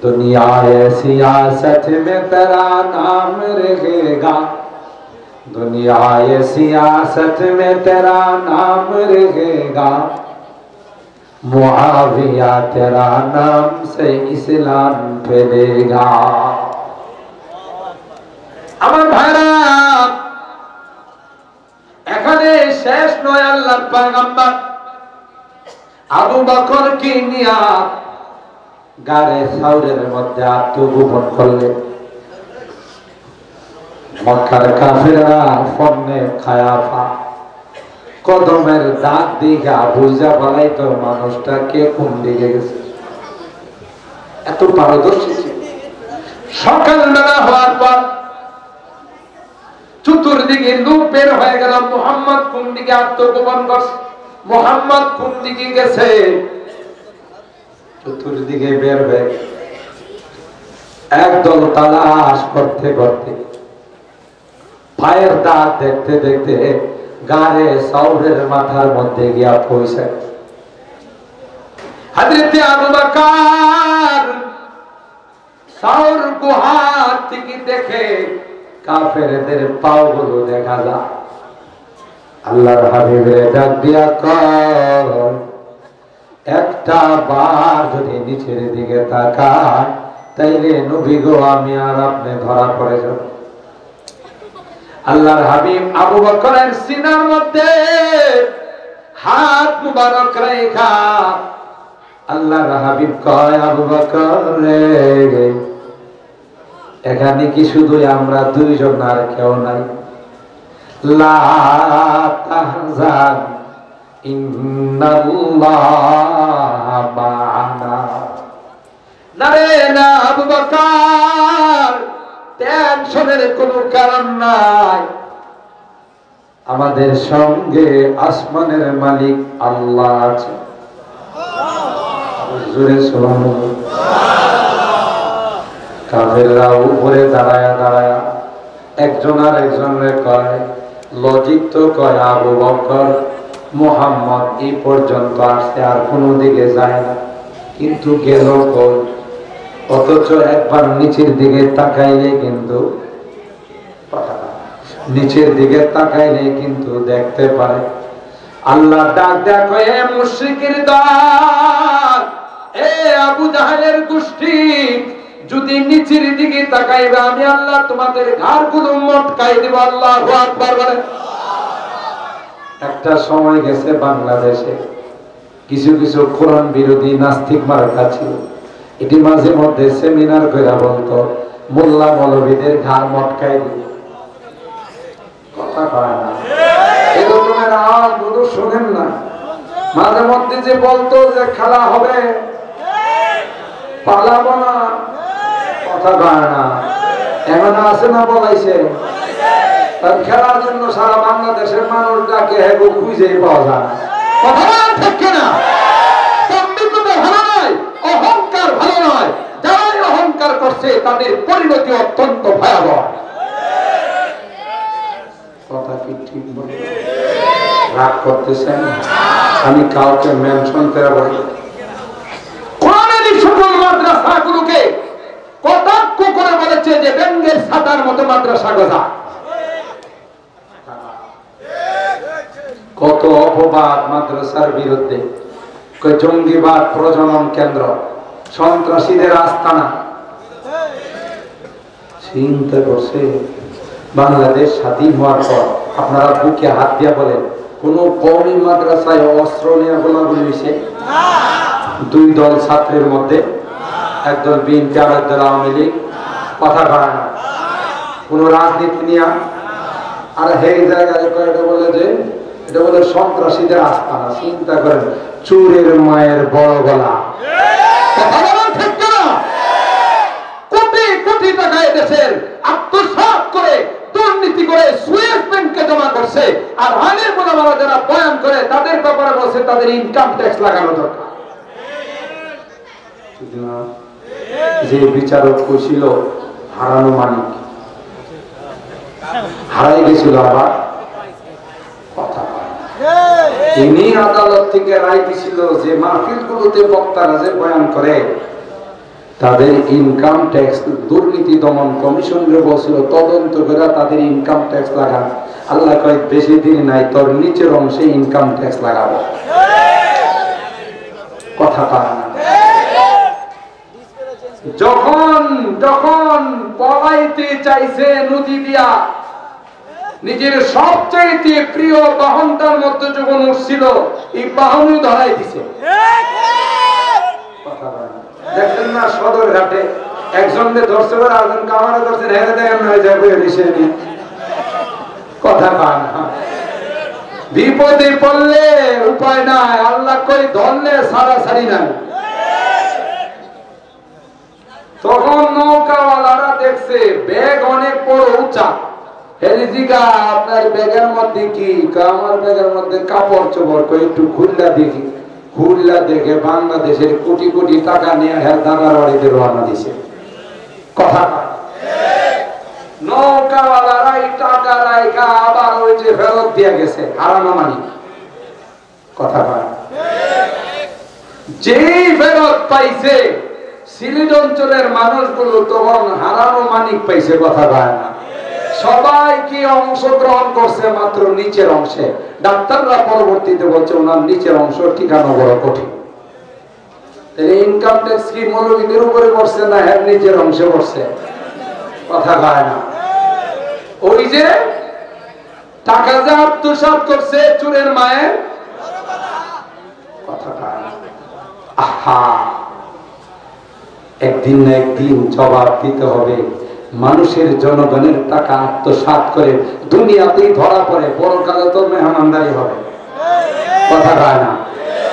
दुनिया ये सियासत में तेरा नाम रहेगा, दुनिया ये सियासत में तेरा नाम रहेगा, मुआविया तेरा नाम से इस्लाम फैलेगा। আমার ভাইরা এখানে শেষ নয়, আল্লাহর পয়গম্বর আবু বকর কি নিয়া গারে সাউরের মধ্যে আত্মগোপন করলেন। মক্কার কাফেররা ফন্নে খায়াফা কদমের দাঁত দিঘা বুঝা পালাইতো মানুষটা কে কোন দিকে গেছে, এত পারদর্শী ছিল। সকালবেলা হওয়ার পর চতুর্দিকে লোক বের হয়ে গেল, মুহাম্মদ কোন দিকে আত্মগোপন করছে, মুহাম্মদ কোন দিকে গেছে, চতুর্দিকে বের হয়ে একদল তালাশ করতে করতে পায়ের দাগ দেখতে দেখতে গারে সাউরের মাথার মধ্যে গিয়া পৌঁছায়। হযরতে আবু বকর সাউর গুহা থেকে দেখে কাফেরদের পাওগুলো দেখা যায়। আল্লাহর হাবিবের ডাক দিয়া কয়, একটা বার যদি নিচের দিকে তাকায় তাইলে নবী গো আমি আর আপনি ধরা পড়ে যাব। আল্লাহর হাবিব আবু বকরের সিনার মধ্যে হাত মুবারক রেখা আল্লাহর হাবিব কয়, আবু বকর রে, এখানে কি শুধু আমরা দুইজন আর কেউ নাই? লা তাহজান ইন্নাল্লাহ মা'ানা। না রে না আবু বকর, টেনশনের কোনো কারণ নাই, আমাদের সঙ্গে আসমানের মালিক আল্লাহ আছে। জোরে সুবহানাল্লাহ। কাফেররা উপরে দাঁড়ায়া দাঁড়ায়া একজন আর একজনের কয়, লজিক তো কয় আবু বকর মুহাম্মদ এই পর্যন্ত আসছে আর কোনো দিকে যায় না, কিন্তু গেল কই? অথচ একবার নিচের দিকে তাকাইলে কিন্তু নিচের দিকে তাকাইলে কিন্তু দেখতে পারে। আল্লাহ ডাক দেখো, এ মুশরিকের দল, এ আবু জাহেলের গোষ্ঠী, যদি নিচের দিকে তাকাইবে আমি আল্লাহ তোমাদের ঘাড়গুলো মটকাই দেব। আল্লাহু আকবার বলেন। একটা সময় গেছে বাংলাদেশে কিছু কিছু কোরআন বিরোধী নাস্তিক মার্কা ছিল, এটি মাঝে মধ্যে সেমিনার কইরা বলতো মোল্লা মৌলবীদের ঘাড় মটকাই দিবে। কথা কয় না, এরকমের আওয়াজ বড় শোনেন না। মাঝে মধ্যে যে বলতো যে খেলা হবে পালাবো না, কথা কয় না, এখন আছে না বলাইছে, তার খেলার জন্য সারা বাংলাদেশের মানুষ ডাকে হেগো খুঁজেই পাওয়া যায়। কথা ঠিক না? ভালো নয়, অহংকার ভালো নয়, যারাই অহংকার করছে তাদের পরিণতি অত্যন্ত ভয়াবহ। কথা কি ঠিক বলে? রাগ করতেছেন? আমি কাউকে মেনশন করে বলি, কোরআনের সকল মাদ্রাসাগুলোকে কটাক্ষ করে বলেছে যে ব্যাঙ্গের ছাতার মতো মাদ্রাসা গজা। কত অপবাদ মাদ্রাসার বিরুদ্ধে, জঙ্গিবাদ প্রজনন কেন্দ্র, সন্ত্রাসীদের আস্তানা। চিন্তা করছে বাংলাদেশ স্বাধীন হওয়ার পর আপনারা বুকে হাত দিয়া বলেন কোন কওমি মাদ্রাসায় অস্ত্র নিয়ে গোলাগুলি হয়েছে? দুই দল ছাত্রের মধ্যে, একদল বিএনপি আর একদল আওয়ামী লীগ, কথা কয় না। কোন রাজনীতি নিয়ে আর এই জায়গায় এটা বলে যে এটা বলে সন্ত্রাসীদের আস্তানা। চিন্তা করেন, চোরের মায়ের বড় গলা। কোটি কোটি টাকা এদেশের আত্মসাৎ করে দুর্নীতি করে সুয়েজ ব্যাংকে জমা করছে, আর আইনের মোলামারা যারা বয়ান করে তাদের ব্যাপারে বলছে তাদের ইনকাম ট্যাক্স লাগানো দরকার। যে বিচারক কইছিল হারানো মানিক হারাই গেছিল, আবার কথা তিনি আদালত থেকে রায় দিছিল যে মাহফিলগুলোতে বক্তারা যে বয়ান করে তাদের ইনকাম ট্যাক্স দুর্নীতি দমন কমিশনরে বলছিল তদন্ত করে তাদের ইনকাম ট্যাক্স লাগান। আল্লাহ কয় বেশি দিন নাই, তোর নিচের অংশে ইনকাম ট্যাক্স লাগাবো। কথা পায় না। যখন যখন পলাইতে চাইছে নদী দিয়া, নিজের সবচাইতে প্রিয় বাহনটার মধ্যে যখন উঠছিল এই বাহন ধরাই দিছে। দেখছেন না সদর ঘাটে একজনকে ধরছে বলে আরেকজন কামারে ধরছেন, হেরে দেখেন হয়ে যাবে কথা পান। বিপদে পড়লে উপায় নাই, আল্লাহ কই ধরলে সারাসারি নাই। তখন নৌকাওয়ালারা দেখছে ব্যাগ অনেক বড় উঁচা, হেরিজিগা আপনার ব্যাগের মধ্যে কি? আমার ব্যাগের মধ্যে কাপড় চোপড়, কই একটু খুললা দেখি। খুললা দেখে বাংলাদেশের কোটি কোটি টাকা নিয়ে হের দাদার বাড়িতে রওনা দিছে। কথা নৌকাওয়ালারা এই টাকা রাইখা আবার ওই যে ফেরত দিয়ে গেছে, হারানো মানি। কথা পায় যেই ফেরত পাইছে সিলেট অঞ্চলের মানুষগুলো তখন হারানো মানিক পাইছে। কথা পায় না। সবাইকে অংশগ্রহণ করছে মাত্র নিচের অংশে। ডাক্তাররা পরবর্তীতে বলছে ওনার নিচের অংশ ঠিকানা বড় কঠিন। ইনকাম ট্যাক্স কি মৌলবীদের উপরে পড়ছে না এর নিচের অংশে পড়ছে? কথা গায় না। ওই যে টাকা যে আত্মসাৎ করছে চোরের মায়ের, কথা গায় না। আহা, একদিন না একদিন জবাব দিতে হবে। মানুষের জনগণের টাকা আত্মসাৎ করে দুনিয়াতেই ধরা পড়ে, পরকালে তো মেহমানদারি হবে। কথা হয় না?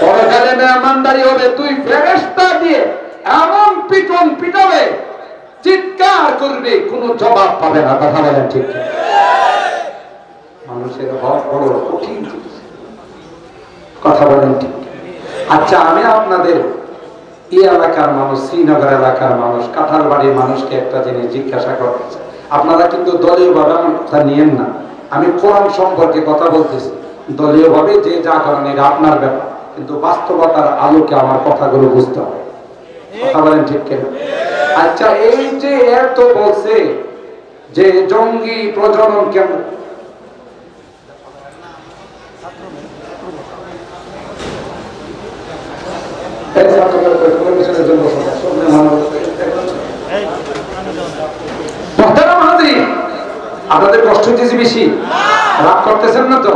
পরকালে মেহমানদারি হবে। তুই ফেরেশতা দিয়ে এমন পিটন পিটাবে, চিৎকার করবে, কোনো জবাব পাবে না। কথা বলেন ঠিক? মানুষের হক বড় কঠিন। কথা বলেন ঠিক? আচ্ছা, আমি আপনাদের এই এলাকার মানুষ, শ্রীনগর এলাকার মানুষ, কাঁঠালবাড়ির মানুষকে একটা জিনিস জিজ্ঞাসা করতে চাই। আপনারা কিন্তু দলীয় ভাবে আমার কথা নিয়েন না, আমি কোরআন সম্পর্কে কথা বলতেছি। দলীয় ভাবে যে যা করেন এটা আপনার ব্যাপার, কিন্তু বাস্তবতার আলোকে আমার কথাগুলো বুঝতে হবে। কথা বলেন ঠিক কিনা? আচ্ছা, এই যে এত বলছে যে জঙ্গি প্রজনন কেন্দ্র, আপনাদের কষ্ট হচ্ছে বেশি, রাগ করতেছেন না তো?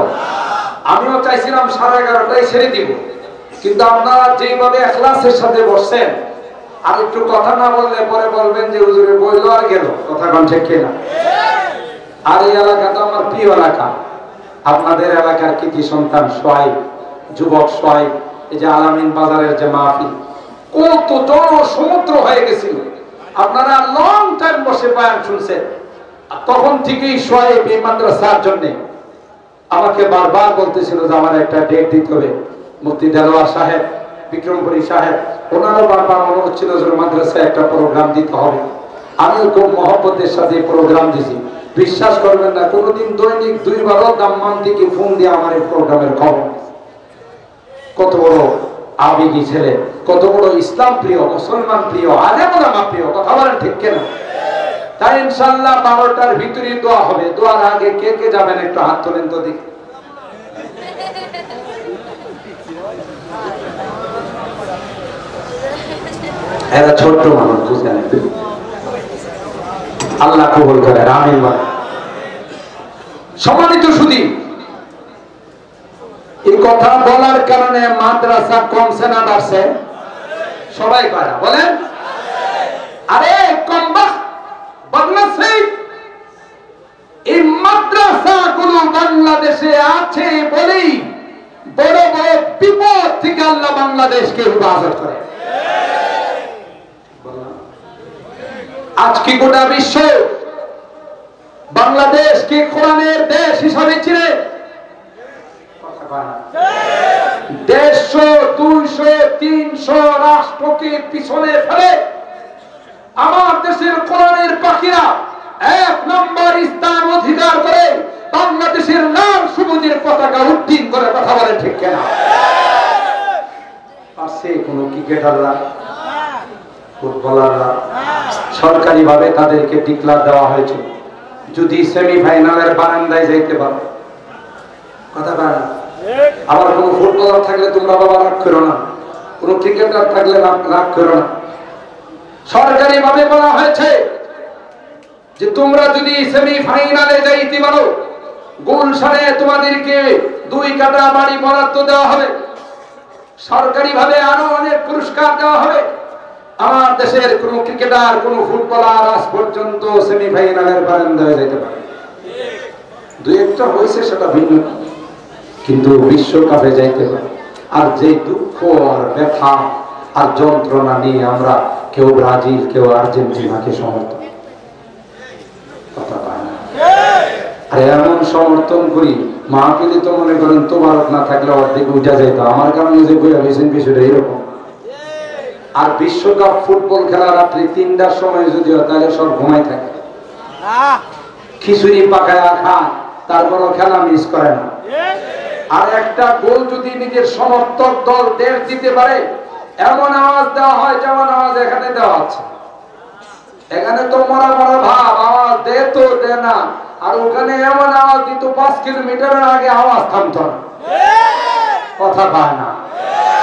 আমিও চাইছিলাম 11:30টায় ছেড়ে দিব, কিন্তু আপনারা যেভাবে ইখলাসের সাথে বসছেন, আর একটু কথা না বললে পরে বলবেন যে হুজুরে বইলো আর গেল। কথা কোন ঠিক কিনা? আর এই এলাকা তো আমার প্রিয় এলাকা। আপনাদের এলাকার কৃতি সন্তান সোহাইব, যুবক সোহাইব, এই যে আলামিন বাজারের যে মাহফিল, কত জন সমুদ্র হয়ে গেছিল। আপনারা লং টাইম বসে বয়ান শুনছেন। তখন থেকেই সোহাইব এই মাদ্রাসার জন্য আমাকে বারবার বলতেছিল যে আমার একটা ডেট দিতে হবে। মুফতি দেলোয়ার সাহেব, বিক্রমপুরী সাহেব, ওনারও বারবার অনুরোধ ছিল যে মাদ্রাসায় একটা প্রোগ্রাম দিতে হবে। আমিও খুব মহব্বতের সাথে প্রোগ্রাম দিছি। বিশ্বাস করবেন না, কোনোদিন দৈনিক 2 বারও দাম্মাম থেকে ফোন দিয়ে আমার এই প্রোগ্রামের খবর। কত বড় আবেগী ছেলে, কত বড় ইসলাম প্রিয়, মুসলমান প্রিয়, আলেম ওলামা প্রিয়, কথা বলেন ঠিক কিনা? তাই ইনশাআল্লাহ 12টার ভিতরে দোয়া হবে। দোয়ার আগে কে কে যাবেন একটু হাত তোলেন তো দেখি। এরা ছোট্ট মানুষ, বুঝলেন? আল্লাহ কবুল করে, আমিন বলেন। সম্মানিত সুধী, এই কথা বলার কারণে মাদ্রাসা কমছে না বাড়ছে? সবাই পারা বলেন। আরে কমবাখ বাংলাদেশে এই মাদ্রাসাগুলো বাংলাদেশে আছে বলেই বড় বড় বিপদ থেকে আল্লাহ বাংলাদেশকে হেফাজত করে। আজকে গোটা বিশ্ব বাংলাদেশকে কোরআনের দেশ হিসাবে চিনে। 150, 200, 300 রাষ্ট্রকে পিছনে ফেলে আমার দেশের কোরআনের পাখিরা 1 নম্বর স্থান অধিকার করে বাংলাদেশের লাল সবুজের পতাকা উড্ডীন করে, কথা বলে ঠিক কিনা? পাশে কোন ক্রিকেটাররা, ফুটবলাররা সরকারি ভাবে তাদেরকে ডিক্লার দেওয়া হয়েছে যদি সেমিফাইনালের বারান্দায় যাইতে পারে, কথা বলে। আবার কোন ফুটবলার থাকলে তোমরা বাবা রাগ করো না, কোন ক্রিকেটার থাকলে রাগ করো না। সরকারি ভাবে বলা হয়েছে যে তোমরা যদি সেমিফাইনালে যাইতে পারো, গুলশানে তোমাদেরকে 2 কাঠা বাড়ি বরাদ্দ দেওয়া হবে, সরকারি ভাবে আরো অনেক পুরস্কার দেওয়া হবে। আমার দেশের কোন ক্রিকেটার, কোন ফুটবলার আজ পর্যন্ত সেমিফাইনালের বারান্দায় যাইতে পারে। 2-1টা হয়েছে, সেটা ভিন্ন, কিন্তু বিশ্বকাপে যাইতে পারে। আর যে দুঃখ আর ব্যথা আর যন্ত্রণা নিয়ে আমরা কেউ ব্রাজিল, কেউ আর্জেন্টিনাকে সমর্থন, কথা পায় না। আর এমন সমর্থন করি, মাহফিলে তো মনে করেন তোবারক না থাকলে অর্ধেক উঠা যেত, আমার কারণে যে বইয়া বেছেন বিষয়টা এরকম। আর বিশ্বকাপ ফুটবল খেলা রাত্রি 3টার সময় যদি হয় তাহলে সব ঘুমাই থাকে, খিচুড়ি পাকায়া খায়, তারপরও খেলা মিস করে না। আর একটা গোল যদি নিজের সমর্থক দল দেশ দিতে পারে, এমন আওয়াজ দেওয়া হয় যেমন আওয়াজ এখানে দেওয়া আছে। এখানে তো মরা মরা ভাব, আওয়াজ দে তো দে না, আর ওখানে এমন আওয়াজ দিত 5 কিলোমিটারের আগে আওয়াজ থামতো না, কথা পায় না।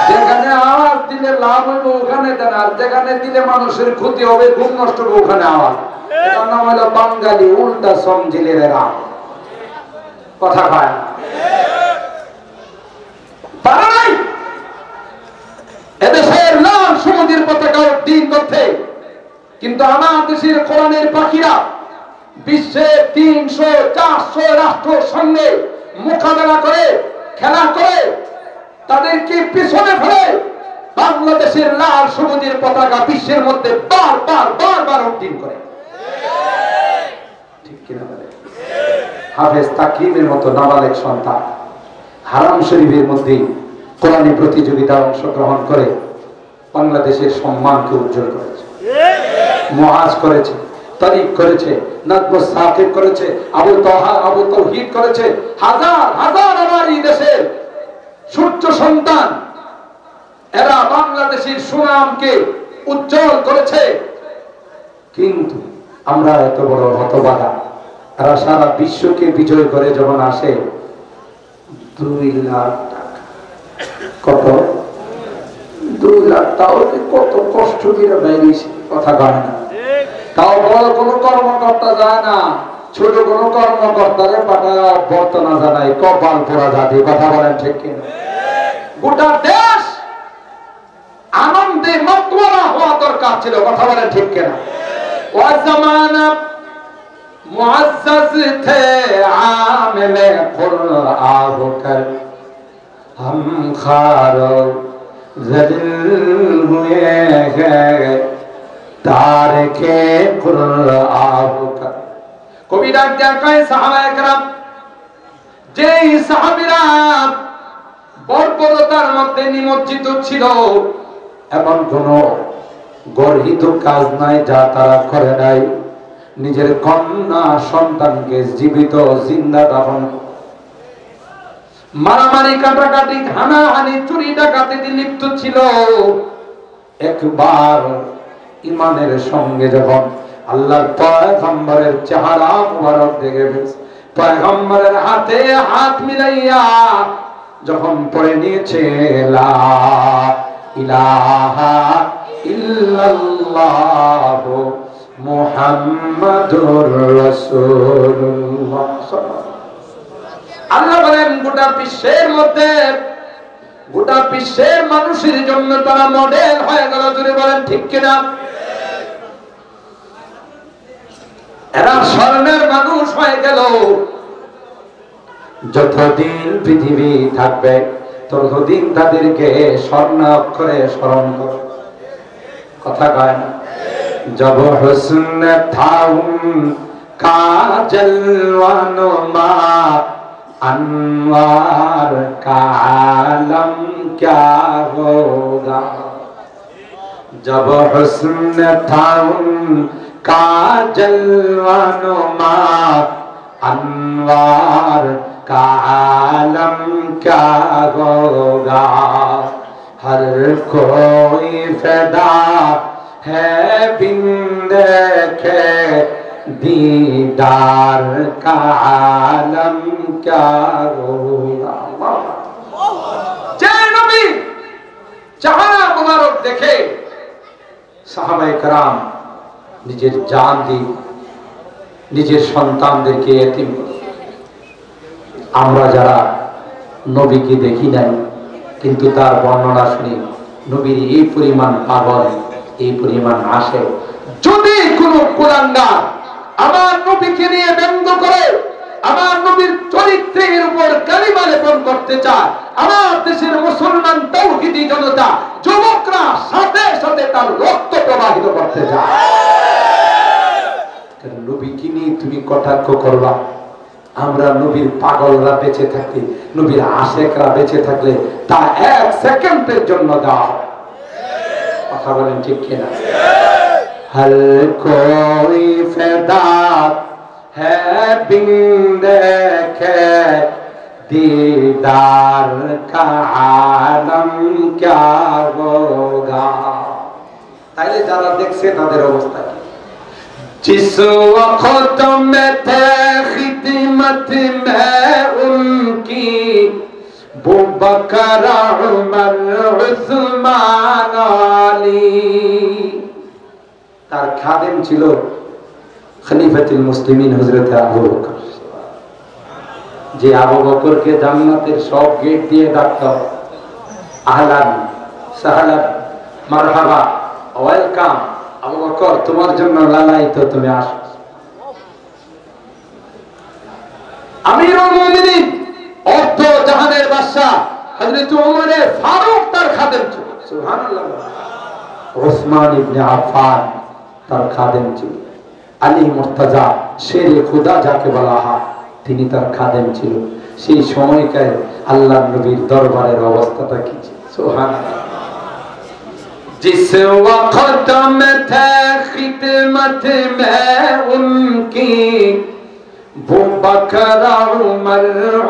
যেখানে আওয়াজ দিলে লাভ হইব ওখানে দেন, আর যেখানে দিলে মানুষের ক্ষতি হবে, ঘুম নষ্ট হবে, ওখানে আওয়াজ। এটার নাম হলো বাঙালি উল্টা সমঝিলের রাম, কথা পায় না। এদেশের লাল সবুজের পতাকা উড্ডীন করতে, কিন্তু আমার দেশের কোরআনের পাখিরা বিশ্বের 300, 400 রাষ্ট্রের সঙ্গে মোকাবেলা করে, খেলা করে, তাদেরকে পিছনে ফেলে বাংলাদেশের লাল সবুজের পতাকা বিশ্বের মধ্যে বারবার উড্ডীন করে, ঠিক কিনা বলে? হাফেজ তাকিমের মতো নাবালেক সন্তান হারাম শরীফের মধ্যে কোরআনী প্রতিযোগিতায় অংশগ্রহণ করে বাংলাদেশের সম্মানকে উজ্জ্বল করেছে, মুআজ করেছে, তারিক করেছে, নাজমুস সাকিব করেছে, আবু তাওহীদ করেছে। হাজার হাজার আমার এই দেশের সূর্য সন্তান, এরা বাংলাদেশের সুনামকে উজ্জ্বল করেছে। কিন্তু আমরা এত বড় হতভাগা, এরা সারা বিশ্বকে বিজয় করে যখন আসে 2 লাখ টাকা, কত 2 লাখ, তাও কত কষ্ট দিয়ে বেরিয়েছে, কথা কয় না। তাও বড় কোন কর্মকর্তা যায় না, ছোট কোন কর্মকর্তারে পাঠায় অভ্যর্থনা জানায়, কপাল পোড়া জাতি, কথা বলেন ঠিক কিনা? গোটা দেশ আনন্দে মাতোয়ারা হওয়া দরকার ছিল, কথা বলেন ঠিক কিনা? ওয়া জামানা মুআজ্জাজ থে আমিলে কুরআন কর हम खारो ज़लील हुए हैं तारके कुरआन का। কবি ডাক দেয়া কয় সাহাবায়ে কেরাম, যেই সাহাবীরা বর্বরতার মধ্যে নিমজ্জিত ছিল, এমন কোন গর্হিত কাজ নাই যা তারা করে নাই। নিজের কন্যা সন্তানকে জীবিত জিন্দা দাফন, মারামারি কাটাকাটি হানাহানি চুরি ডাকাতিতে লিপ্ত ছিল। একবার ইমানের সঙ্গে যখন আল্লাহর পয়গম্বরের চেহারা মুবারক দেখে ফেলেছে, পয়গম্বরের হাতে হাত মিলাইয়া যখন পড়ে নিয়েছে লা ইলাহা ইল্লাল্লাহ মুহাম্মাদুর রাসূলুল্লাহ, আল্লাহ বলেন গোটা বিশ্বের মধ্যে, গোটা বিশ্বের মানুষের জন্য তারা মডেল হয়ে গেল। জুড়ে বলেন ঠিক কিনা? এরা স্বর্ণের মানুষ হয়ে গেল। যতদিন পৃথিবী থাকবে ততদিন তাদেরকে স্বর্ণ অক্ষরে স্মরণ করবে। কথা কয় না? জব হুসন থাউন কাজল ওয়ানুমা अनवार का आलम क्या होगा, जब हुस्न था उनका जलवानुमा अनवार का आलम क्या होगा, हर कोई फिदा है बिन देखे दीदार का आलम क्या होगा। जय नबी চেহারা মুবারক দেখে সাহাবায়ে কেরাম নিজের জান দিয়ে নিজের সন্তানদেরকে এতিম করে। আমরা যারা নবীকে দেখি নাই কিন্তু তার বর্ণনা শুনি, নবীর এই পরিমাণ পাগল, এই পরিমাণ আসে। যদি কোনো কুলাঙ্গার আমার নবীকে নিয়ে ব্যঙ্গ করে, আমার নবীর চরিত্রের উপর কালিমা লেপন করতে চায়, আমার দেশের মুসলমান তাওহীদি জনতা যুবকরা সাথে সাথে তার রক্ত প্রবাহিত করতে চায়। নবীকে নিয়ে তুমি কটাক্ষ করবা? আমরা নবীর পাগলরা বেঁচে থাকতে, নবীর আশেকরা বেঁচে থাকলে তা এক সেকেন্ডের জন্য দাও। কথা বলেন ঠিক কিনা? हर कोई फिदा है बिन देखे दीदार का आलम क्या होगा। তাইলে যারা দেখছে তাদের অবস্থা কি? जिस वक्त में थे खिदमत में उनकी अबू बकर उमर उस्मान आली, তার খাদেম ছিল খলিফাতুল মুসলিমিন হযরত আবু বকর, যে আবু বকরকে জান্নাতের সব গেট দিয়ে ডাকতো, আহলান সাহলান মারহাবা ওয়েলকাম আবু বকর, তোমার জন্য লালায়িত, তুমি আসো। আমিরুল মুমিনিন অর্ধ জাহানের বাদশা হযরত ওমর ফারুক তার খাদেম ছিল। সুবহানাল্লাহ। ওসমান ইবনে আফফান তার খাদেম ছিল। আলী মুর্তজা শেরে খুদা যাকে বলা হয়, তিনি তার খাদেম ছিল। সেই সময়কার আল্লাহ নবীর দরবারের অবস্থাটা কি ছিল? সুবহানাল্লাহ। जिस वक्त में थे खिदमत में उनकी अबू बकर उमर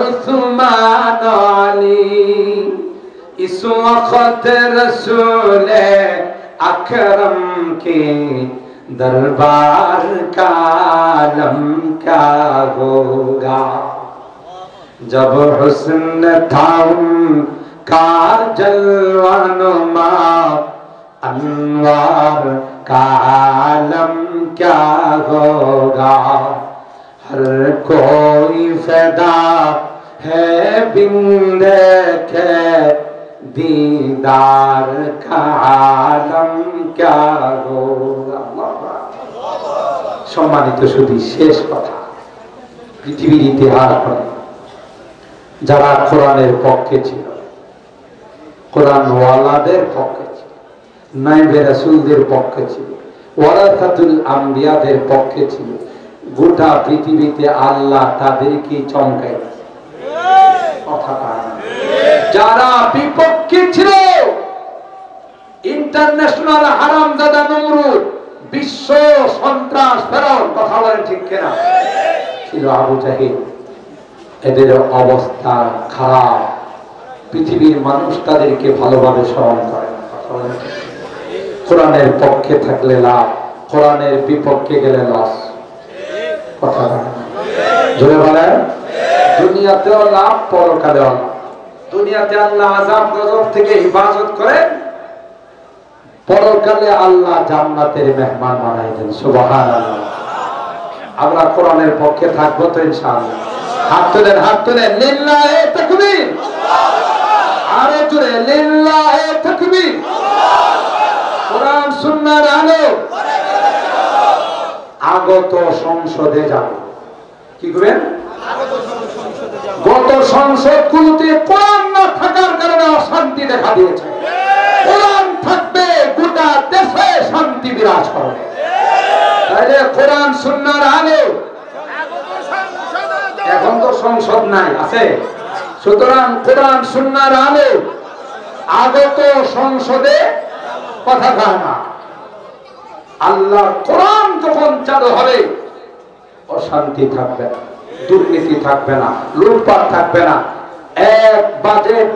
उस्मान अली, इस वक्त रसूल अकरम के दरबार का आलम क्या होगा, जब हुस्न था उनका जलवानुमा अनवार का आलम क्या होगा, हर कोई फिदा है बिन देखे दीदार का आलम क्या होगा। সম্মানিত শুধু শেষ কথা, পৃথিবীর ইতিহাস পড়ে যারা কোরআনের পক্ষে ছিল, কোরআন ওয়ালাদের পক্ষে ছিল, নায়েবে রাসূলদের পক্ষে ছিল, ওয়ারাসাতুল আম্বিয়াদের পক্ষে ছিল, গোটা পৃথিবীতে আল্লাহ তাদেরকে চমকায়। কথা বলেন। যারা বিপক্ষে ছিল, ইন্টারন্যাশনাল হারামজাদা নমরুদ, বিশ্ব সন্ত্রাস ফেরাউন, কথা বলেন ঠিক কিনা, ছিল আবু জাহেল, এদের অবস্থা খারাপ। পৃথিবীর মানুষ তাদেরকে ভালোভাবে স্মরণ করে না। কোরআনের পক্ষে থাকলে লাভ, কোরআনের বিপক্ষে গেলে লস। কথা জোরে বলেন। দুনিয়াতেও লাভ, পরকালেও লাভ। দুনিয়াতে আল্লাহ আযাব গজব থেকে হিফাজত করে, পরকালে আল্লাহ জান্নাতের মেহমান বানাই দেন। সুবহানাল্লাহ। আমরা কোরআনের পক্ষে থাকবো তো ইনশাআল্লাহ। হাত তুলেন, হাত তুলেন। লিল্লাহি তাকবীর। আরে জোরে লিল্লাহি তাকবীর। কোরআন সুন্নাহর আলো। আগত সংসদে যাব। কি করবেন? গত সংসদগুলোতে কোরআন না থাকার কারণে অশান্তি দেখা দিয়েছে। কোরআন থাকবে, গোটা দেশে শান্তি বিরাজ করবে। তাহলে কোরআন সুন্নাহর আলো। এখন তো সংসদ নাই, আছে। সুতরাং কোরআন সুন্নাহর আলো আগত সংসদে কথা কয় না। আল্লাহর কোরআন যখন চালু হবে, অশান্তি থাকবে না, দুর্নীতি থাকবে না, লুটপাট থাকবে না। এক বাজেট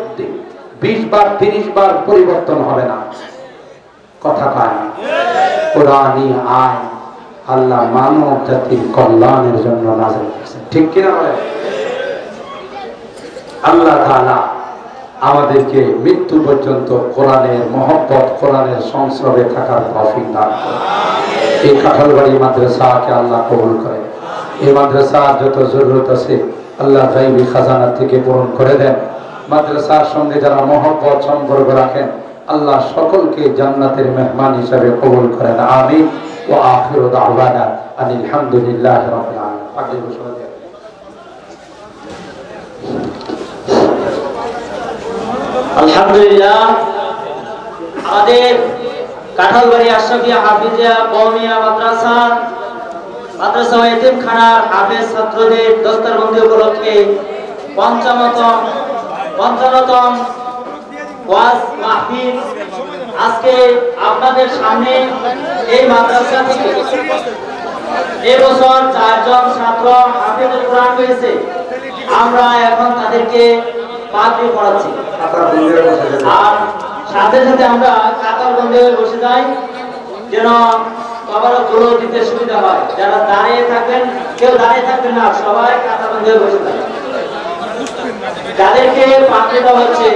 20 বার 30 বার পরিবর্তন হবে না। কথা কয় না। কোরআনই আইন আল্লাহ মানব জাতির কল্যাণের জন্য নাযিল করেছেন। ঠিক কিনা বলেন? আল্লাহ তাআলা আমাদেরকে মৃত্যু পর্যন্ত কোরআনের মহব্বত, কোরআনের সংস্রবে থাকার তৌফিক দান করুন। এই কাঁঠালবাড়ি মাদ্রাসাকে আল্লাহ কবুল করেন। এই মাদ্রাসার যত জরুরত আছে আল্লাহ গায়বী খাজানা থেকে পূরণ করে দেন। মাদ্রাসার সঙ্গে যারা মহব্বত সম্পর্ক রাখেন আল্লাহ সকলকে জান্নাতের মেহমান হিসেবে কবুল করেন। আমিন। ওয়া আখিরু দাওয়ানা আনিল হামদুলিল্লাহি রাব্বিল আলামিন। আলহামদুলিল্লাহ। আমাদের কাঁঠালবাড়ি আশরাফিয়া হাফিজিয়া কওমিয়া মাদ্রাসা ও এতিমখানার হাফেজ ছাত্রদের দস্তারবন্দি উপলক্ষে 55তম ওয়াজ মাহফিল আজকে আপনাদের সামনে এই মাদ্রাসা থেকে এবছর 4 জন ছাত্র হাফেজুল কোরআন হয়েছে। আমরা এখন তাদেরকে পাগড়ি পড়াচ্ছি। আর সাথে সাথে আমরা কাতার বন্ধে হয়ে বসে যাই, যেন বাবারা গুলো দিতে সুবিধা হয়। যারা দাঁড়িয়ে থাকবেন, কেউ দাঁড়িয়ে থাকবেন না, সবাই কাতার বন্ধে হয়ে বসে যায়। যাদেরকে পাগড়ি দেওয়া হচ্ছে